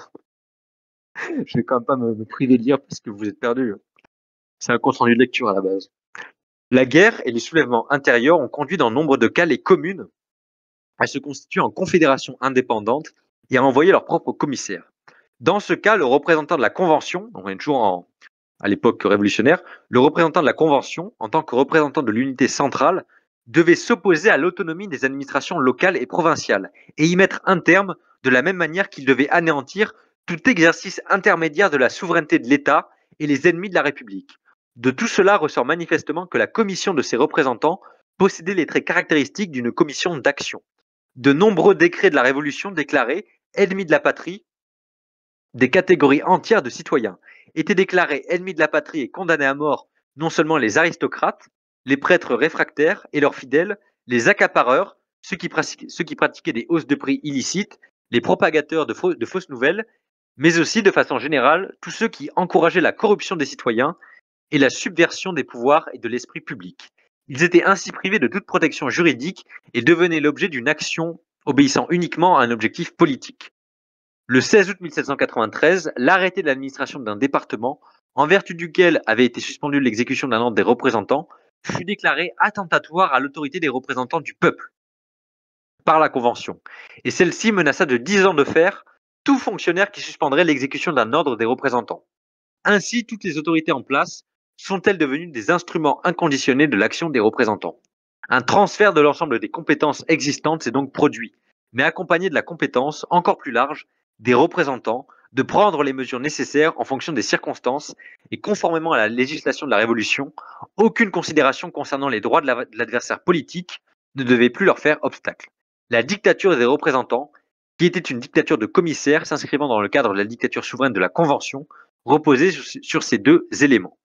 Je vais quand même pas me priver de lire parce que vous êtes perdus. C'est un compte rendu de lecture à la base. La guerre et les soulèvements intérieurs ont conduit dans nombre de cas les communes à se constituer en confédération indépendante et à envoyer leurs propres commissaires. Dans ce cas, le représentant de la Convention, on est toujours à l'époque révolutionnaire, le représentant de la Convention, en tant que représentant de l'unité centrale, devait s'opposer à l'autonomie des administrations locales et provinciales et y mettre un terme de la même manière qu'il devait anéantir tout exercice intermédiaire de la souveraineté de l'État et les ennemis de la République. De tout cela ressort manifestement que la commission de ses représentants possédait les traits caractéristiques d'une commission d'action. De nombreux décrets de la Révolution déclaraient ennemis de la patrie des catégories entières de citoyens, étaient déclarés ennemis de la patrie et condamnés à mort non seulement les aristocrates, les prêtres réfractaires et leurs fidèles, les accapareurs, ceux qui pratiquaient des hausses de prix illicites, les propagateurs de fausses nouvelles, mais aussi de façon générale tous ceux qui encourageaient la corruption des citoyens et la subversion des pouvoirs et de l'esprit public. Ils étaient ainsi privés de toute protection juridique et devenaient l'objet d'une action obéissant uniquement à un objectif politique. Le 16 août 1793, l'arrêté de l'administration d'un département, en vertu duquel avait été suspendue l'exécution d'un ordre des représentants, fut déclaré attentatoire à l'autorité des représentants du peuple par la Convention, et celle-ci menaça de 10 ans de fer tout fonctionnaire qui suspendrait l'exécution d'un ordre des représentants. Ainsi, toutes les autorités en place sont-elles devenues des instruments inconditionnés de l'action des représentants. Un transfert de l'ensemble des compétences existantes s'est donc produit, mais accompagné de la compétence encore plus large des représentants de prendre les mesures nécessaires en fonction des circonstances et conformément à la législation de la Révolution, aucune considération concernant les droits de l'adversaire politique ne devait plus leur faire obstacle. La dictature des représentants, qui était une dictature de commissaires s'inscrivant dans le cadre de la dictature souveraine de la Convention, reposait sur ces 2 éléments.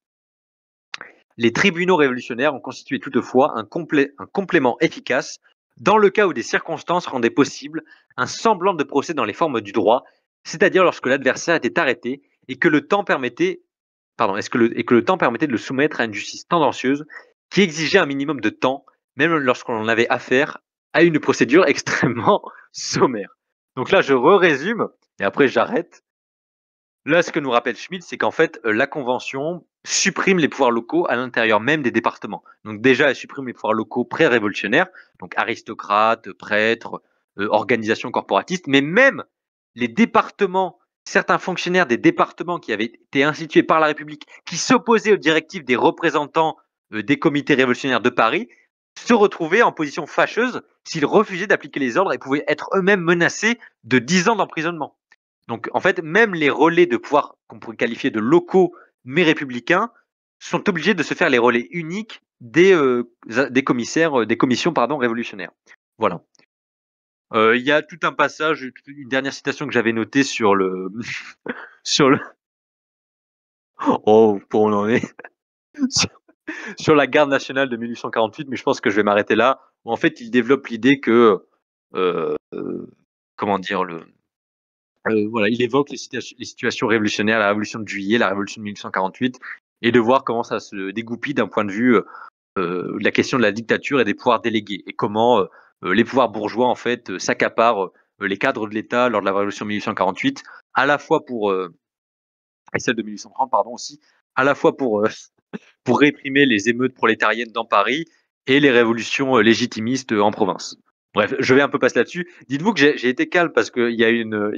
Les tribunaux révolutionnaires ont constitué toutefois un complément efficace dans le cas où des circonstances rendaient possible un semblant de procès dans les formes du droit, c'est-à-dire lorsque l'adversaire était arrêté et que le temps permettait de le soumettre à une justice tendancieuse qui exigeait un minimum de temps, même lorsqu'on avait affaire à une procédure extrêmement sommaire. Donc là, je résume et après j'arrête. Là, ce que nous rappelle Schmitt, c'est qu'en fait, la Convention supprime les pouvoirs locaux à l'intérieur même des départements. Donc déjà, elle supprime les pouvoirs locaux pré-révolutionnaires, donc aristocrates, prêtres, organisations corporatistes, mais même les départements, certains fonctionnaires des départements qui avaient été institués par la République, qui s'opposaient aux directives des représentants des comités révolutionnaires de Paris, se retrouvaient en position fâcheuse s'ils refusaient d'appliquer les ordres et pouvaient être eux-mêmes menacés de 10 ans d'emprisonnement. Donc, en fait, même les relais de pouvoir qu'on pourrait qualifier de locaux mais républicains sont obligés de se faire les relais uniques des commissions révolutionnaires. Voilà. Il y a tout un passage, une dernière citation que j'avais notée sur le sur le oh, pour on en est sur la garde nationale de 1848, mais je pense que je vais m'arrêter là. Où en fait, il développe l'idée que comment dire voilà, il évoque les situations révolutionnaires, la révolution de juillet, la révolution de 1848, et de voir comment ça se dégoupille d'un point de vue de la question de la dictature et des pouvoirs délégués, et comment les pouvoirs bourgeois en fait s'accaparent les cadres de l'État lors de la révolution de 1848, à la fois pour et celle de 1830 pardon aussi, à la fois pour réprimer les émeutes prolétariennes dans Paris et les révolutions légitimistes en province. Bref, je vais un peu passer là-dessus. Dites-vous que j'ai été calme parce qu'il y a une.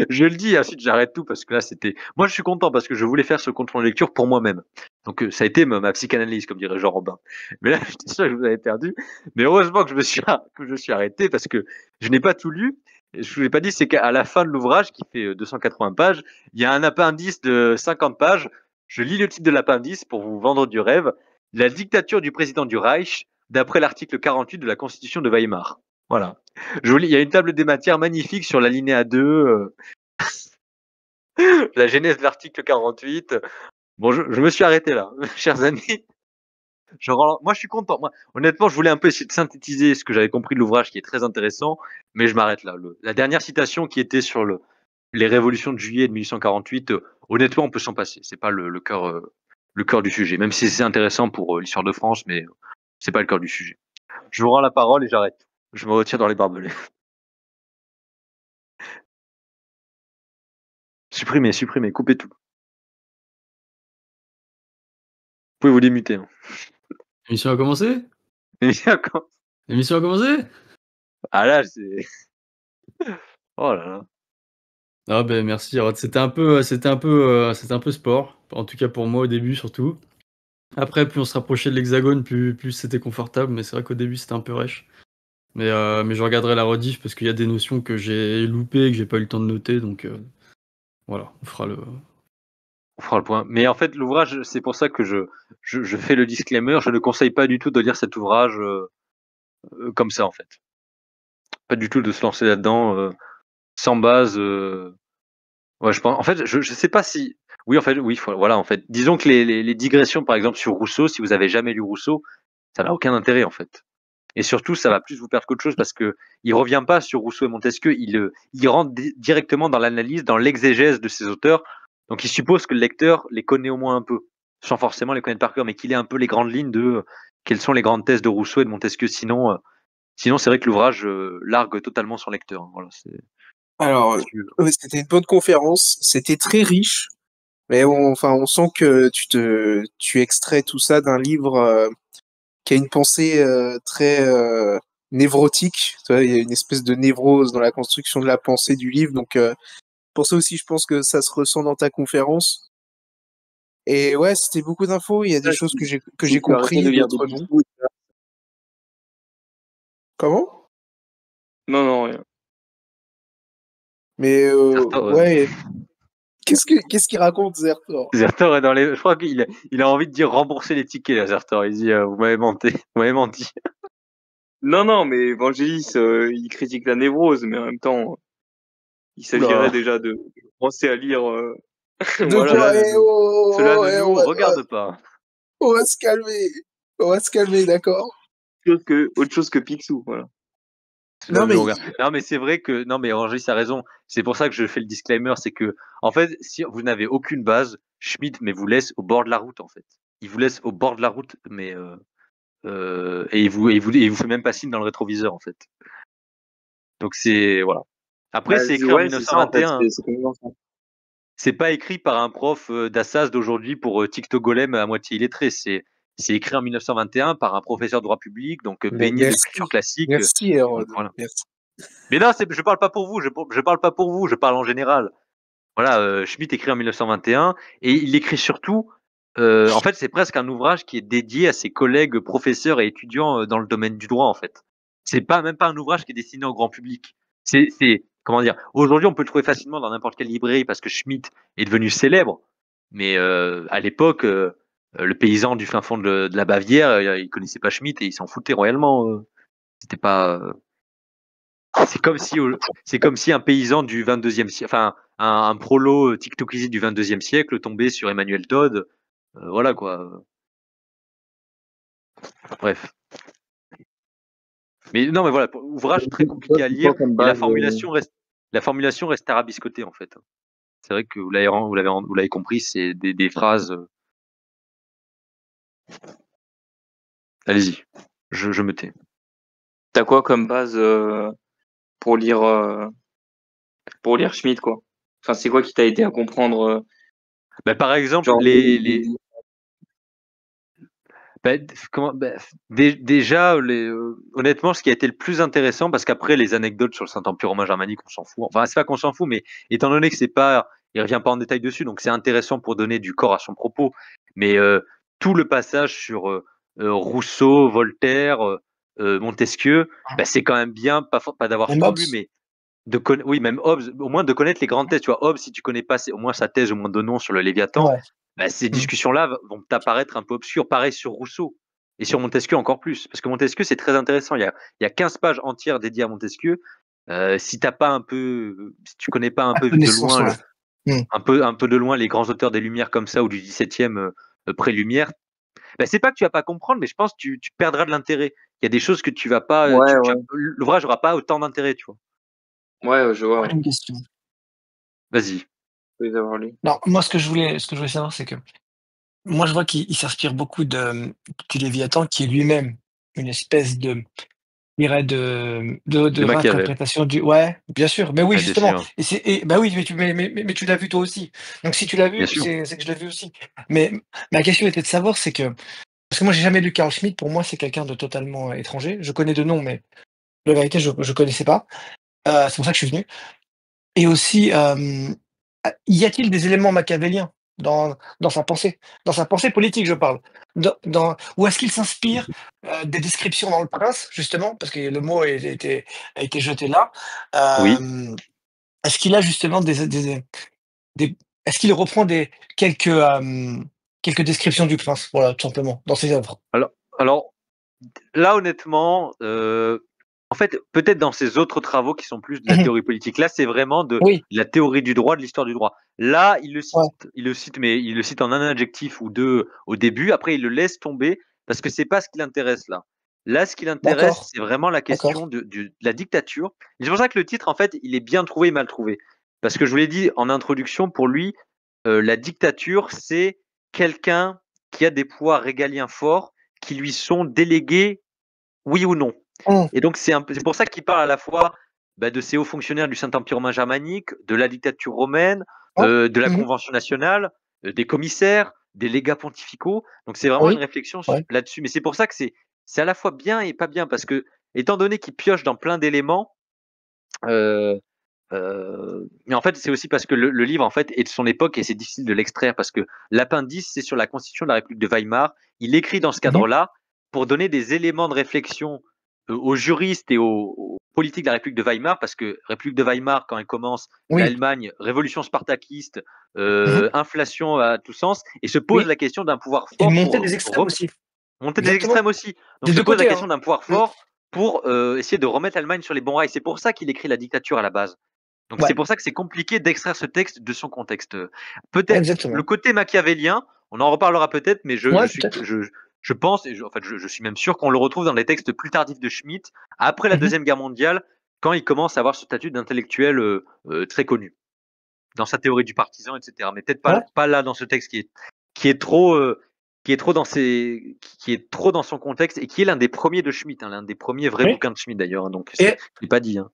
Je le dis, ensuite j'arrête tout parce que là c'était. Moi je suis content parce que je voulais faire ce contrôle de lecture pour moi-même. Donc ça a été ma psychanalyse, comme dirait Jean Robin. Mais là, j'étais sûr que je vous avais perdu. Mais heureusement que je suis arrêté parce que je n'ai pas tout lu. Je ne vous ai pas dit, c'est qu'à la fin de l'ouvrage, qui fait 280 pages, il y a un appendice de 50 pages. Je lis le titre de l'appendice pour vous vendre du rêve. La dictature du président du Reich, d'après l'article 48 de la Constitution de Weimar. Voilà. Joli. Il y a une table des matières magnifique sur l'alinéa 2, la genèse de l'article 48. Bon, je me suis arrêté là, chers amis. Moi, je suis content. Moi, honnêtement, je voulais un peu essayer de synthétiser ce que j'avais compris de l'ouvrage, qui est très intéressant, mais je m'arrête là. La dernière citation qui était sur les révolutions de juillet de 1848, honnêtement, on peut s'en passer. C'est pas le cœur du sujet, même si c'est intéressant pour l'histoire de France, mais c'est pas le cœur du sujet. Je vous rends la parole et j'arrête. Je me retire dans les barbelés. Supprimez, coupez tout. Vous pouvez vous démuter. Hein. L'émission a commencé? L'émission a commencé? Ah là, c'est. Oh là là. Ah ben merci Rod. C'était un peu sport. En tout cas pour moi au début surtout. Après plus on se rapprochait de l'hexagone, plus c'était confortable. Mais c'est vrai qu'au début c'était un peu rêche. Mais je regarderai la rediff parce qu'il y a des notions que j'ai loupées et que j'ai pas eu le temps de noter. Donc voilà, on fera le point. Mais en fait, l'ouvrage, c'est pour ça que je fais le disclaimer. Je ne conseille pas du tout de lire cet ouvrage comme ça, en fait. Pas du tout de se lancer là-dedans sans base. Ouais, je pense. En fait, je sais pas si. Oui, en fait, oui, voilà, en fait. Disons que les digressions, par exemple, sur Rousseau, si vous avez jamais lu Rousseau, ça n'a aucun intérêt, en fait. Et surtout, ça va plus vous perdre qu'autre chose parce que il revient pas sur Rousseau et Montesquieu, il rentre directement dans l'analyse, dans l'exégèse de ces auteurs. Donc, il suppose que le lecteur les connaît au moins un peu, sans forcément les connaître par cœur, mais qu'il ait un peu les grandes lignes de quelles sont les grandes thèses de Rousseau et de Montesquieu. Sinon, c'est vrai que l'ouvrage largue totalement son lecteur. Hein. Voilà, Alors, c'était une bonne conférence, c'était très riche, mais on sent que tu extrais tout ça d'un livre qui a une pensée très névrotique. Tu vois, il y a une espèce de névrose dans la construction de la pensée du livre, donc pour ça aussi, je pense que ça se ressent dans ta conférence. Et ouais, c'était beaucoup d'infos. Il y a des choses que j'ai compris, d'autres non. Comment? Non, rien. Mais ouais. Qu'est-ce qu'il raconte, Zertor? Zertor est dans les. Je crois qu'il a envie de dire rembourser les tickets, là, Zertor. Il dit vous m'avez menti. Vous m'avez menti. Non, mais Vangelis, il critique la névrose, mais en même temps, il s'agirait déjà de penser à lire. Voilà, cela ne nous regarde pas. On va se calmer, d'accord. Autre chose que Picsou, voilà. Non mais c'est vrai que Vangelis a raison. C'est pour ça que je fais le disclaimer, c'est que en fait, si vous n'avez aucune base, Schmitt vous laisse au bord de la route en fait. Il vous laisse au bord de la route, mais et il vous fait même pas signe dans le rétroviseur en fait. Donc c'est voilà. Après c'est écrit en 1921. C'est pas écrit par un prof d'Assas d'aujourd'hui pour TikTok Golem à moitié illettré. C'est écrit en 1921 par un professeur de droit public, donc baigné d'écriture classique. Merci, Hérode. Voilà. Merci. Mais non, je parle pas pour vous. Je parle pas pour vous. Je parle en général. Voilà, Schmitt écrit en 1921 et il écrit surtout. En fait, c'est presque un ouvrage qui est dédié à ses collègues professeurs et étudiants dans le domaine du droit. En fait, c'est même pas un ouvrage qui est destiné au grand public. C'est comment dire. Aujourd'hui, on peut le trouver facilement dans n'importe quelle librairie parce que Schmitt est devenu célèbre. Mais à l'époque, le paysan du fin fond de la Bavière, il connaissait pas Schmitt et il s'en foutait royalement. C'était pas. C'est comme si un paysan du 22e siècle, enfin un prolo TikTokisé du 22e siècle tombait sur Emmanuel Todd. Voilà quoi. Bref. Mais non, mais voilà, ouvrage très compliqué à lire et la formulation reste. la formulation reste tarabiscotée en fait. C'est vrai que vous l'avez compris, c'est des phrases. Allez-y, je me tais. T'as quoi comme base pour lire Schmitt, quoi? Enfin, c'est quoi qui t'a aidé à comprendre Par exemple, genre déjà, honnêtement, ce qui a été le plus intéressant, parce qu'après les anecdotes sur le Saint-Empire romain germanique, on s'en fout. Enfin, c'est pas qu'on s'en fout, mais étant donné que il revient pas en détail dessus, donc c'est intéressant pour donner du corps à son propos. Mais tout le passage sur Rousseau, Voltaire, Montesquieu, c'est quand même bien, pas d'avoir Même tout Hobbes. lu, mais oui, même Hobbes, au moins de connaître les grandes thèses. Tu vois, Hobbes, si tu connais pas au moins sa thèse, au moins de nom sur le Léviathan, Ouais. ces discussions-là vont t'apparaître un peu obscures. Pareil sur Rousseau et sur Montesquieu encore plus, parce que Montesquieu, c'est très intéressant. Il y a 15 pages entières dédiées à Montesquieu. Si tu connais pas un peu de Connaissance, loin, ouais. un peu de loin les grands auteurs des Lumières comme ça ou du 17e pré-Lumière, c'est pas que tu vas pas comprendre, mais je pense que tu perdras de l'intérêt. Il y a des choses que tu vas pas, Ouais, l'ouvrage aura pas autant d'intérêt, tu vois. ouais, je vois. Moi, j'ai une question. Vas-y. Je vais les avoir lus. Non, moi, ce que je voulais savoir, c'est que moi, je vois qu'il s'inspire beaucoup du Léviathan, qui est lui-même une espèce de, je dirais, de De Machiavel. réinterprétation du. Ouais, bien sûr. Mais oui, Bien justement. sûr. Bah oui, mais tu l'as vu toi aussi. Donc si tu l'as Bien vu, sûr. c'est que je l'ai vu aussi. Mais ma question était de savoir, c'est que parce que moi, j'ai jamais lu Carl Schmitt. Pour moi, c'est quelqu'un de totalement étranger. Je connais de nom, mais la vérité, je connaissais pas. C'est pour ça que je suis venu. Et aussi, y a-t-il des éléments machiavéliens dans sa pensée? Dans sa pensée politique, je parle. Ou est-ce qu'il s'inspire, des descriptions dans Le Prince, justement? Parce que le mot a été jeté là. Oui. Est-ce qu'il a justement des est-ce qu'il reprend quelques descriptions du Prince? Voilà, tout simplement, dans ses œuvres. Alors là, honnêtement, en fait, peut-être dans ses autres travaux qui sont plus de la Mmh. théorie politique. Là, c'est vraiment de Oui, la théorie du droit, de l'histoire du droit. Là, ouais, mais il le cite en un adjectif ou deux au début. Après, il le laisse tomber parce que c'est pas ce qui l'intéresse là. Là, ce qui l'intéresse, d'accord, c'est vraiment la d'accord. question de la dictature. Et c'est pour ça que le titre, en fait, il est bien trouvé et mal trouvé. Parce que je vous l'ai dit en introduction, pour lui, la dictature, c'est quelqu'un qui a des pouvoirs régaliens forts qui lui sont délégués, oui ou non. Mmh, Et donc, c'est pour ça qu'il parle à la fois de ces hauts fonctionnaires du Saint-Empire romain germanique, de la dictature romaine, ouais, de la mmh, Convention nationale, des commissaires, des légats pontificaux. Donc, c'est vraiment une oui, réflexion ouais. là-dessus. Mais c'est pour ça que c'est à la fois bien et pas bien, parce que, étant donné qu'il pioche dans plein d'éléments, euh, mais en fait, c'est aussi parce que le livre en fait est de son époque et c'est difficile de l'extraire parce que l'appendice c'est sur la constitution de la République de Weimar. Il écrit dans ce Mmh. cadre-là pour donner des éléments de réflexion aux juristes et aux politiques de la République de Weimar parce que République de Weimar quand elle commence, Oui. l'Allemagne, révolution spartakiste, Mmh. inflation à tout sens et se pose Oui. la question d'un pouvoir Et fort monter pour des extrêmes aussi. monter des Exactement. extrêmes aussi. Donc Des se 2 pose la côtés, hein. question d'un pouvoir Mmh. fort pour essayer de remettre l'Allemagne sur les bons rails. C'est pour ça qu'il écrit la dictature à la base. Donc c'est Ouais, pour ça que c'est compliqué d'extraire ce texte de son contexte. Peut-être le exactement. côté machiavélien, on en reparlera peut-être, mais Ouais, peut-être. je pense, en fait, je suis même sûr qu'on le retrouve dans les textes plus tardifs de Schmitt, après la Mmh. Deuxième Guerre mondiale, quand il commence à avoir ce statut d'intellectuel très connu, dans sa théorie du partisan, etc. Mais peut-être Ouais, pas là dans ce texte qui est trop, qui est trop dans son contexte et qui est l'un des premiers de Schmitt, hein, l'un des premiers vrais oui. bouquins de Schmitt d'ailleurs, hein, donc Et c'est pas dit. Hein.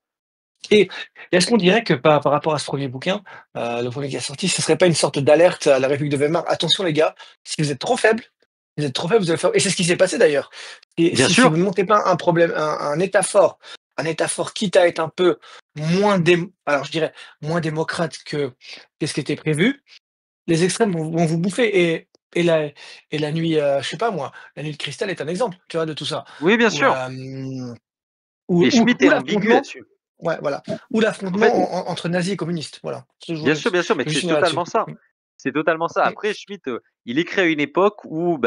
et est-ce qu'on dirait que par rapport à ce premier bouquin, le premier qui est sorti, ce serait pas une sorte d'alerte à la République de Weimar? Attention les gars, si vous êtes trop faibles, vous allez faire et c'est ce qui s'est passé d'ailleurs. Et Bien si vous sûr, ne montez pas un problème, un état fort, quitte à être un peu alors je dirais moins démocrate que ce qui était prévu, les extrêmes vont vous bouffer et la et la nuit, je sais pas moi, la nuit de cristal est un exemple, tu vois, de tout ça. oui, bien Où, sûr. hem, Et Schmitt est où ambigu l'affrontement là-dessus. ouais, voilà, ou En fait, l'affrontement entre nazis et communistes, voilà. Ce que bien sûr, je mais voulais juste c'est finir là-dessus. totalement ça. C'est totalement ça. Mmh. Après, Schmitt, il écrit à une époque où,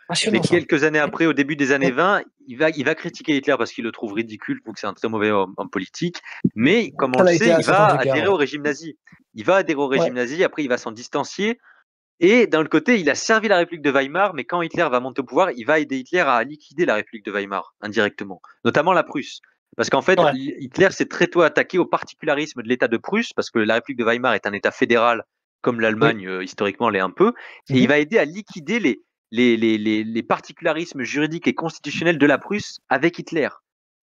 Passionnant ça. quelques années Mmh, après, au début des années mmh. 20, il va critiquer Hitler parce qu'il le trouve ridicule, pour que c'est un très mauvais homme politique. Mais, comme on Ça le l'a été sait, à il va certains égards, adhérer ouais. au régime nazi. Il va adhérer au régime Ouais. nazi, après il va s'en distancier. Et d'un autre côté, il a servi la République de Weimar, mais quand Hitler va monter au pouvoir, il va aider Hitler à liquider la République de Weimar, indirectement, notamment la Prusse. Parce qu'en fait, Ouais. Hitler s'est très tôt attaqué au particularisme de l'État de Prusse, parce que la République de Weimar est un État fédéral, comme l'Allemagne historiquement l'est un peu, et il va aider à liquider les particularismes juridiques et constitutionnels de la Prusse avec Hitler.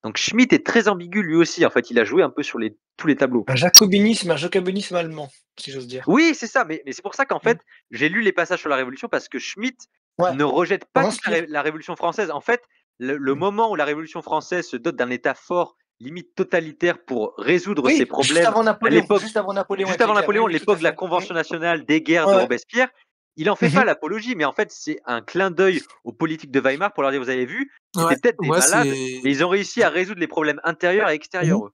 Donc Schmitt est très ambigu lui aussi, en fait, il a joué un peu sur tous les tableaux. Un jacobinisme allemand, si j'ose dire. Oui, c'est ça, mais c'est pour ça qu'en fait, j'ai lu les passages sur la Révolution parce que Schmitt ne rejette pas toute la Révolution française. En fait, le moment où la Révolution française se dote d'un État fort, limite totalitaire, pour résoudre ses problèmes, juste avant Napoléon, l'époque de la Convention nationale, des guerres de Robespierre, il en fait pas l'apologie, mais en fait, c'est un clin d'œil aux politiques de Weimar pour leur dire, vous avez vu, c'était peut-être des malades, mais ils ont réussi à résoudre les problèmes intérieurs et extérieurs.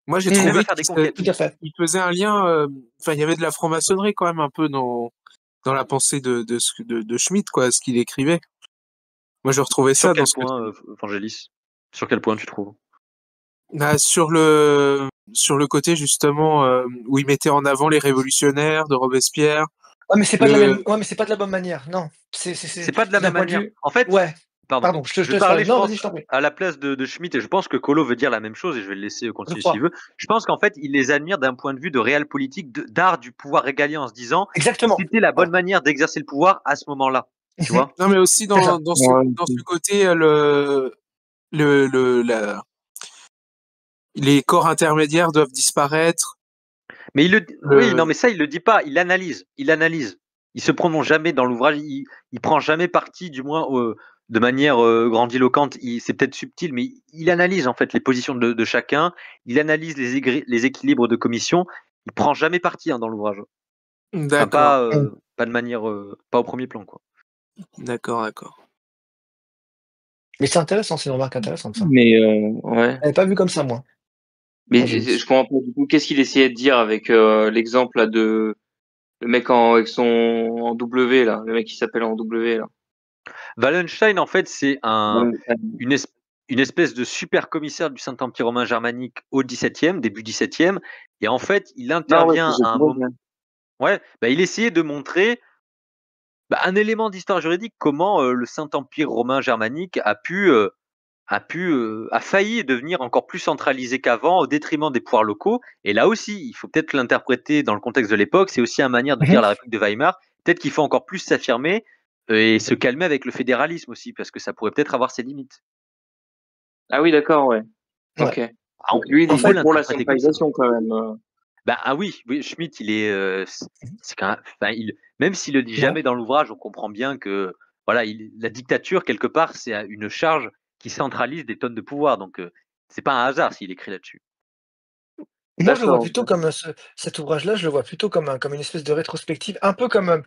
Moi, j'ai trouvé qu'il faisait un lien. Enfin, il y avait de la franc-maçonnerie quand même un peu dans la pensée de Schmitt, quoi, ce qu'il écrivait. Moi, je retrouvais ça dans ce point, Vangelis. Sur quel point tu trouves? Sur le côté justement où il mettait en avant les révolutionnaires de Robespierre. Ouais, mais c'est pas de la même. Ouais, mais c'est pas de la bonne manière. Non, c'est pas de la même manière. En fait, pardon, je te parlais, non, vas-y, je t'en prie. à la place de Schmitt, et je pense que Collot veut dire la même chose, et je vais le laisser continuer s'il veut. Je pense qu'en fait, il les admire d'un point de vue de réel politique, d'art du pouvoir régalien, en se disant exactement. C'était la bonne manière d'exercer le pouvoir à ce moment-là. Tu vois? Non, mais aussi dans ce côté, les corps intermédiaires doivent disparaître. Mais oui, non, mais ça, il le dit pas. Il analyse. Il se prononce jamais dans l'ouvrage. Il prend jamais parti, du moins de manière grandiloquente. C'est peut-être subtil, mais il analyse en fait les positions de chacun. Il analyse les équilibres de commission. Il prend jamais parti dans l'ouvrage. D'accord. Enfin, pas de manière, pas au premier plan, quoi. D'accord. Mais c'est intéressant, c'est une remarque intéressante, ça. Mais ouais. Je l'avais pas vu comme ça, moi. Mais je comprends pas du coup. Qu'est-ce qu'il essayait de dire avec l'exemple là de le mec avec son en W là, le mec qui s'appelle en W là. Wallenstein, en fait, c'est une espèce de super commissaire du Saint-Empire romain germanique au XVIIe, début XVIIe, et en fait, il intervient à un moment. Ouais, il essayait de montrer un élément d'histoire juridique, comment le Saint-Empire romain germanique a failli devenir encore plus centralisé qu'avant au détriment des pouvoirs locaux. Et là aussi, il faut peut-être l'interpréter dans le contexte de l'époque, c'est aussi une manière de dire la République de Weimar, peut-être qu'il faut encore plus s'affirmer et se calmer avec le fédéralisme aussi, parce que ça pourrait peut-être avoir ses limites. Ah oui, d'accord, ouais. Ok. Donc lui, il est pour la centralisation quand même. Oui, Schmitt, il est, c'est quand même, même s'il le dit jamais dans l'ouvrage, on comprend bien que voilà, la dictature quelque part, c'est une charge qui centralise des tonnes de pouvoir, donc c'est pas un hasard s'il écrit là-dessus. Moi, je le vois plutôt comme cet ouvrage-là, je le vois plutôt comme une espèce de rétrospective, un peu comme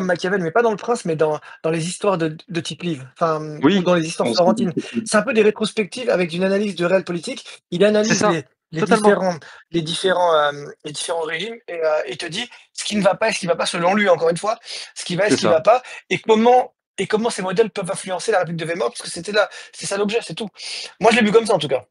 Machiavel, mais pas dans Le Prince, mais dans les histoires de type livre, ou dans les histoires florentines. C'est un peu des rétrospectives avec une analyse de réel politique. Il analyse les différents régimes et il te dit ce qui ne va pas et ce qui ne va pas selon lui, encore une fois, ce qui va et ce qui ne va pas, et comment ces modèles peuvent influencer la République de Weimar, parce que c'est ça l'objet, c'est tout. Moi, je l'ai vu comme ça, en tout cas.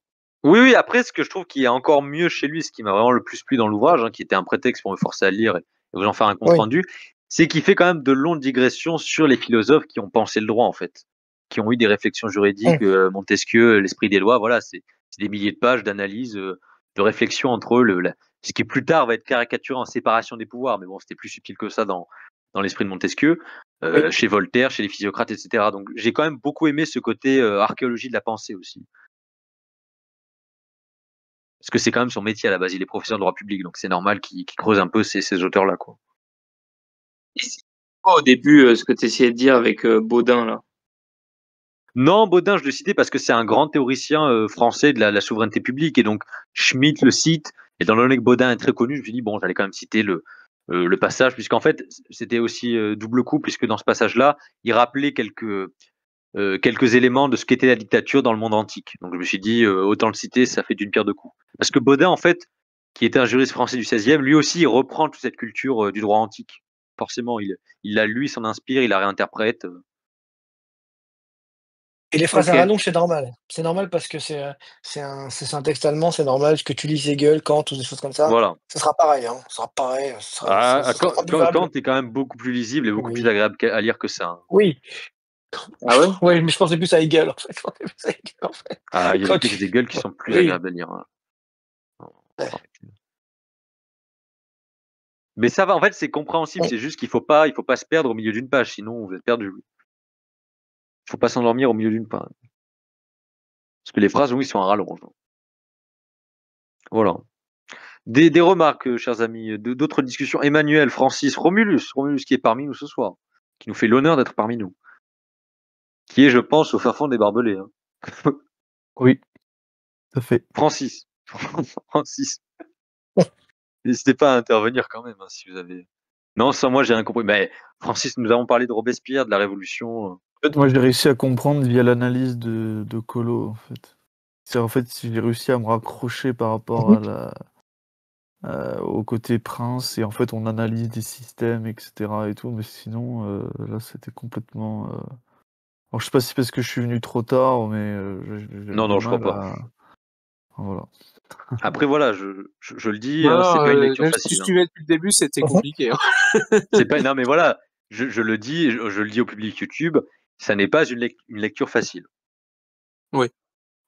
Oui, après, ce que je trouve qui est encore mieux chez lui, ce qui m'a vraiment le plus plu dans l'ouvrage, qui était un prétexte pour me forcer à le lire et vous en faire un compte rendu, c'est qu'il fait quand même de longues digressions sur les philosophes qui ont pensé le droit, en fait, qui ont eu des réflexions juridiques, Montesquieu, l'esprit des lois, voilà, c'est des milliers de pages d'analyse, de réflexion entre eux, ce qui plus tard va être caricaturé en séparation des pouvoirs, mais bon, c'était plus subtil que ça dans l'esprit de Montesquieu, chez Voltaire, chez les physiocrates, etc. Donc j'ai quand même beaucoup aimé ce côté archéologie de la pensée aussi. Parce que c'est quand même son métier à la base, il est professeur de droit public, donc c'est normal qu'il creuse un peu ces auteurs-là, quoi. Et c'est quoi au début ce que tu essayais de dire avec Baudin, là? Non, Baudin, je le citais parce que c'est un grand théoricien français de la souveraineté publique, et donc Schmitt le cite, et dans le que Baudin est très connu, je me suis dit, bon, j'allais quand même citer le passage, puisqu'en fait, c'était aussi double coup, puisque dans ce passage-là, il rappelait quelques éléments de ce qu'était la dictature dans le monde antique. Donc je me suis dit, autant le citer, ça fait d'une pierre deux coups. Parce que Baudin, en fait, qui était un juriste français du XVIe, lui aussi, il reprend toute cette culture du droit antique. Forcément, il l'a lu, il s'en inspire, il la réinterprète. Et les phrases à rallonge, c'est normal. C'est normal parce que c'est un texte allemand, c'est normal que tu lis Hegel, Kant ou des choses comme ça. Voilà. Ce sera pareil, hein. Ce sera pareil. Kant est quand même beaucoup plus lisible et beaucoup plus agréable à lire que ça. Oui, Ah ouais? Ouais, mais je pensais plus à Hegel, en fait. Je pensais plus à Hegel, en fait. Ah, il y a Quand des tu textes d'Hegel qui sont plus oui. agréables à lire. Hein. Ouais. Mais ça va, en fait, c'est compréhensible. Mmh. C'est juste qu'il faut pas se perdre au milieu d'une page, sinon vous êtes perdu. Il faut pas s'endormir au milieu d'une page. Parce que les phrases, oui, sont à rallonge. Voilà. Des remarques, chers amis, d'autres discussions. Emmanuel, Francis, Romulus qui est parmi nous ce soir, qui nous fait l'honneur d'être parmi nous, qui est, je pense, au fin fond des barbelés. Hein. Oui, tout à fait. Francis, Francis, n'hésitez pas à intervenir quand même, hein, si vous avez. Non, sans moi, j'ai rien compris. Mais Francis, nous avons parlé de Robespierre, de la Révolution. En fait, moi, j'ai réussi à comprendre via l'analyse de Colo, en fait. C'est en fait, j'ai réussi à me raccrocher par rapport au côté prince, et en fait, on analyse des systèmes, etc. et tout, mais sinon, là, c'était complètement. Alors, je sais pas si c'est parce que je suis venu trop tard, mais j'ai Non, du je crois mal pas. à. Voilà. Après, voilà, je le dis, Non, hein, c'est pas une lecture même si facile. tu Hein. suivais depuis le début, c'était compliqué. Hein. C'est pas. Non, mais voilà, je le dis, je le dis au public YouTube, ça n'est pas une lecture facile. Oui.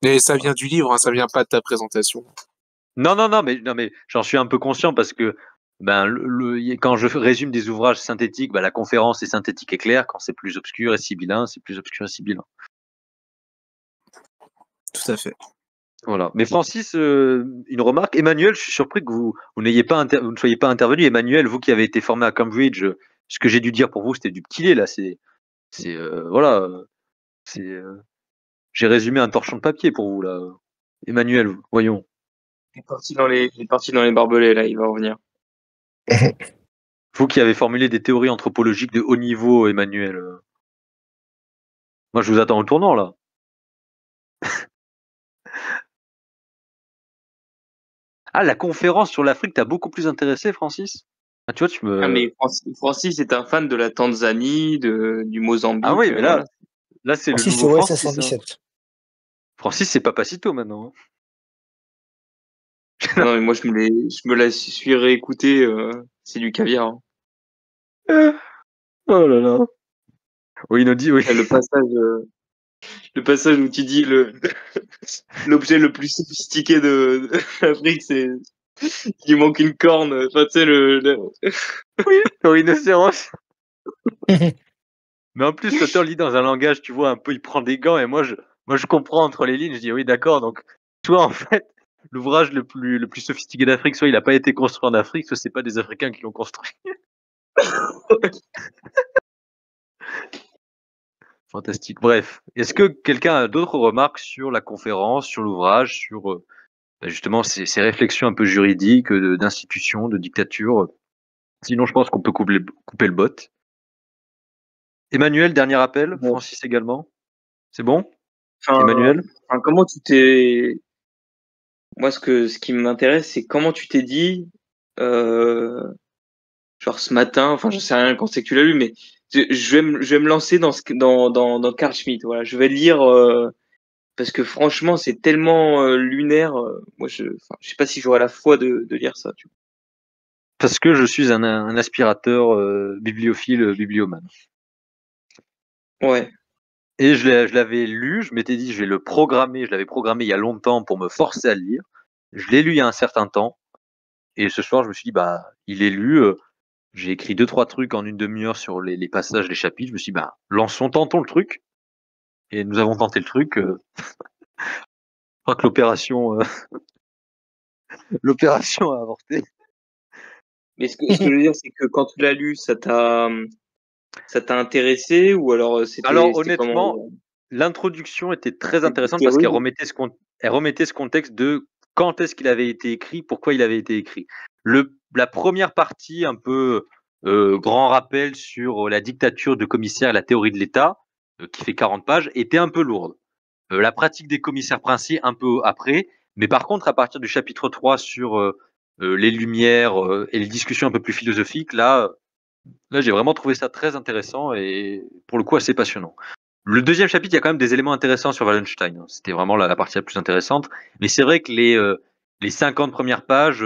Mais ça vient du livre, hein, ça vient pas de ta présentation. Non, mais j'en suis un peu conscient parce que quand je résume des ouvrages synthétiques, la conférence est synthétique et claire. Quand c'est plus obscur et sibyllin, c'est plus obscur et sibyllin. Tout à fait. Voilà. Mais Francis, une remarque. Emmanuel, je suis surpris que vous n'ayez pas vous ne soyez pas intervenu. Emmanuel, vous qui avez été formé à Cambridge, ce que j'ai dû dire pour vous, c'était du petit lait là. Voilà. J'ai résumé un torchon de papier pour vous là. Emmanuel, voyons. Il est parti dans les barbelés, là, il va revenir. Vous qui avez formulé des théories anthropologiques de haut niveau, Emmanuel. Moi, je vous attends au tournant là. Ah, la conférence sur l'Afrique t'a beaucoup plus intéressé, Francis? Ah, tu vois, tu me. Ah, mais Francis est un fan de la Tanzanie, du Mozambique. Ah oui, mais voilà. là, c'est le Francis, c'est nouveau ouais, Francis. Hein. 517. Francis, c'est Papacito maintenant. Non, mais moi, je me la suis réécouté, c'est du caviar. Hein. Oh là là. Oui, il nous dit oui. Le passage où tu dis l'objet le plus sophistiqué de l'Afrique, c'est il manque une corne. Enfin, tu sais, Oui, le rhinocéros. Mais en plus, l'auteur lit dans un langage, tu vois, un peu, il prend des gants et moi, je comprends entre les lignes. Je dis oui, d'accord. Donc, soit en fait, l'ouvrage le plus sophistiqué d'Afrique, soit il n'a pas été construit en Afrique, soit c'est pas des Africains qui l'ont construit. Fantastique. Bref, est-ce que quelqu'un a d'autres remarques sur la conférence, sur l'ouvrage, sur justement ces réflexions un peu juridiques, d'institutions, de dictature? Sinon, je pense qu'on peut couper le bot. Emmanuel, dernier appel. Bon. Francis également. C'est bon? Enfin, Emmanuel? comment tu t'es. Moi, ce qui m'intéresse, c'est comment tu t'es dit, genre ce matin, enfin, je sais rien quand c'est que tu l'as lu, mais je vais me lancer dans Carl Schmitt. Voilà, je vais lire parce que franchement, c'est tellement lunaire. Moi, je sais pas si j'aurai la foi de lire ça. Tu Parce que je suis un aspirateur bibliophile, bibliomane. vois. Ouais. Et je l'avais lu, je m'étais dit, je vais le programmer, je l'avais programmé il y a longtemps pour me forcer à le lire. Je l'ai lu il y a un certain temps. Et ce soir, je me suis dit, il est lu. J'ai écrit 2-3 trucs en une demi-heure sur les passages, les chapitres. Je me suis dit, tentons le truc. Et nous avons tenté le truc. Je crois que l'opération a avorté. Mais ce que je veux dire, c'est que quand tu l'as lu, ça t'a intéressé ou alors Alors c'était honnêtement, comment l'introduction était très c'était intéressante parce théorie? qu'elle remettait ce contexte de quand est-ce qu'il avait été écrit, pourquoi il avait été écrit. La première partie, un peu grand rappel sur la dictature de commissaire et la théorie de l'État, qui fait 40 pages, était un peu lourde. La pratique des commissaires princiers un peu après, mais par contre, à partir du chapitre 3 sur les Lumières et les discussions un peu plus philosophiques, là j'ai vraiment trouvé ça très intéressant et pour le coup assez passionnant. Le deuxième chapitre, il y a quand même des éléments intéressants sur Wallenstein. Hein. C'était vraiment la partie la plus intéressante. Mais c'est vrai que les 50 premières pages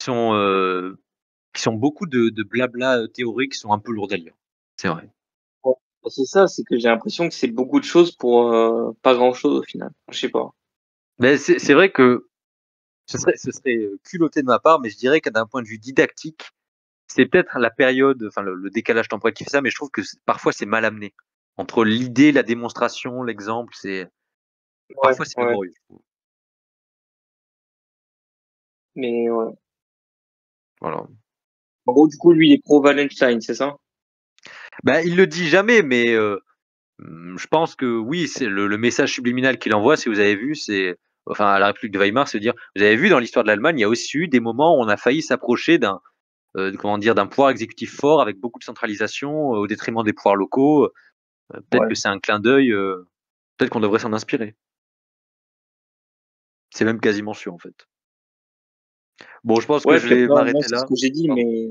qui sont beaucoup de blabla théoriques, sont un peu lourdes à lire. C'est vrai. C'est ça, c'est que j'ai l'impression que c'est beaucoup de choses pour pas grand-chose au final. Je sais pas. Mais c'est vrai que ce serait culotté de ma part, mais je dirais que d'un point de vue didactique, c'est peut-être la période, enfin le décalage temporel qui fait ça, mais je trouve que parfois c'est mal amené. Entre l'idée, la démonstration, l'exemple, Ouais, parfois c'est ouais. laborieux. Mais ouais. Voilà. En gros, du coup, lui, il est pro Wallenstein, c'est ça? Ben, il le dit jamais, mais je pense que oui, c'est le message subliminal qu'il envoie, si vous avez vu, c'est enfin à la République de Weimar, c'est de dire, vous avez vu dans l'histoire de l'Allemagne, il y a aussi eu des moments où on a failli s'approcher d'un d'un pouvoir exécutif fort avec beaucoup de centralisation au détriment des pouvoirs locaux. Peut-être Ouais. que c'est un clin d'œil, peut-être qu'on devrait s'en inspirer. C'est même quasiment sûr en fait. Bon, je pense que Ouais, je puis vais après, moi, m'arrêter c'est ce là. que j'ai dit, Pardon. mais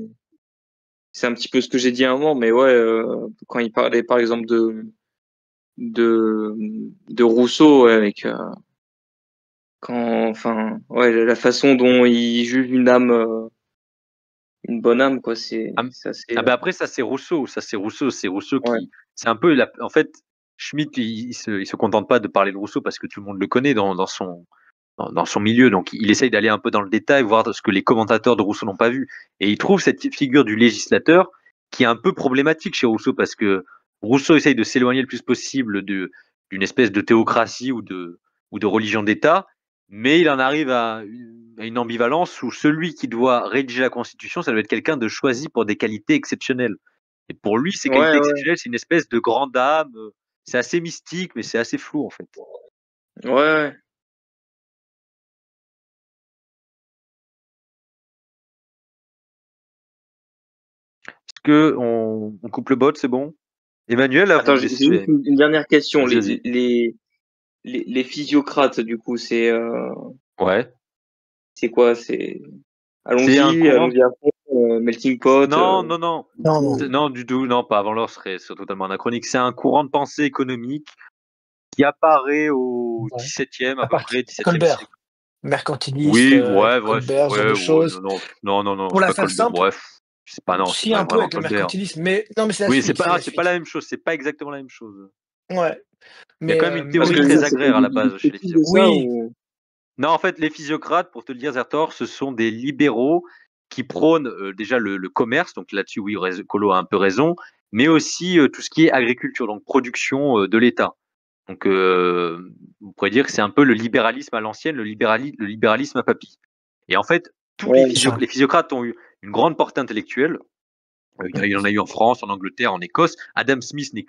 c'est un petit peu ce que j'ai dit à un moment, mais ouais, quand il parlait, par exemple, de, de Rousseau, ouais, avec, enfin, ouais, la façon dont il juge une âme, une bonne âme, quoi, c'est Ah, assez, ben après ça c'est Rousseau, c'est Rousseau ouais. qui c'est un peu en fait Schmitt il se contente pas de parler de Rousseau parce que tout le monde le connaît dans son milieu, donc il essaye d'aller un peu dans le détail, voir ce que les commentateurs de Rousseau n'ont pas vu, et il trouve cette figure du législateur qui est un peu problématique chez Rousseau parce que Rousseau essaye de s'éloigner le plus possible d'une espèce de théocratie ou de religion d'État, mais il en arrive à une ambivalence où celui qui doit rédiger la Constitution, ça doit être quelqu'un de choisi pour des qualités exceptionnelles. Et pour lui, ces Ouais, qualités ouais, exceptionnelles, c'est une espèce de grande âme. C'est assez mystique, mais c'est assez flou en fait. ouais, ouais. Est-ce que on coupe le bot, c'est bon? Emmanuel, à Attends, vous. j'ai juste une dernière question. Vas-y, vas-y. Les physiocrates, du coup, Ouais. c'est quoi? C'est C'est un allons-y, courant. allons-y à fond, melting pot. Non, non, non. Non, non. Non, du tout. Non, pas avant l'heure, serait totalement anachronique. C'est un courant de pensée économique qui apparaît au Ouais. XVIIe, à À peu partir près, XVIIe siècle. Colbert, mercantiliste, Oui, ouais, ouais, Colbert, ce genre de ouais, choses. non, Pour c'est la pas faire Colbert. simple, Bref, c'est pas, non, c'est si pas un peu vraiment avec le Colbert. mercantilisme, mais non, mais c'est la Oui, suite, c'est la c'est pas la suite. même chose. C'est pas exactement la même chose. Ouais, Il y a mais quand même une Parce théorie que très oui, c'était agraire à la une base chez les copie de physiocrates. ça oui, ou... Non, en fait, les physiocrates, pour te le dire, Zertor, ce sont des libéraux qui prônent déjà le commerce, donc là-dessus, oui, Colo a un peu raison, mais aussi tout ce qui est agriculture, donc production de l'État. Donc, vous pourrez dire que c'est un peu le libéralisme à l'ancienne, le libéralisme à papy. Et en fait, Ouais, ça. les physiocrates ont eu une grande portée intellectuelle. Il y en a eu en France, en Angleterre, en Écosse. Adam Smith n'est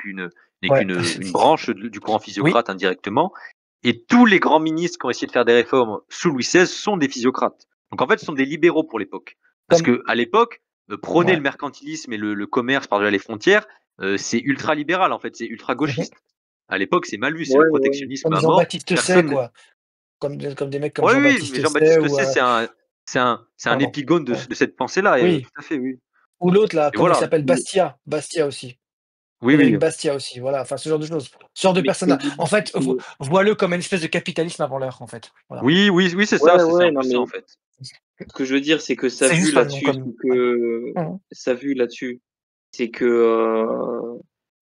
Ouais, qu'une une branche du courant oui, physiocrate indirectement. Et tous les grands ministres qui ont essayé de faire des réformes sous Louis XVI sont des physiocrates. Donc en fait, ce sont des libéraux pour l'époque. Parce comme, que à l'époque, prôner le ouais. mercantilisme et le commerce par-delà les frontières, c'est ultra libéral en fait, c'est ultra Mhm. gauchiste. À l'époque, c'est mal vu, c'est le ouais, ouais. protectionnisme Comme à mort. Jean-Baptiste Say, Personne. quoi. Comme des mecs comme Oui, oui, mais Jean-Baptiste Say Jean-Baptiste ou Say, c'est un pardon. épigone Ouais. de cette pensée-là, Oui. tout à fait, oui. Ou l'autre là, Et comment il voilà. s'appelle? Bastia. Bastia aussi. Oui, oui. Frédéric Bastia aussi, voilà, enfin ce genre de choses. Ce genre de Mais ce que personnes-là. je veux En dire, fait, c'est que... vois-le comme une espèce de capitalisme avant l'heure, en fait. Voilà. Oui, oui, oui, Ouais, c'est un ouais, peu non, ça mais en fait. ce que je veux dire, c'est que sa C'est vue juste pas le nom là-dessus, comme. c'est Ouais. que... Mhm. Sa vue là-dessus, c'est que...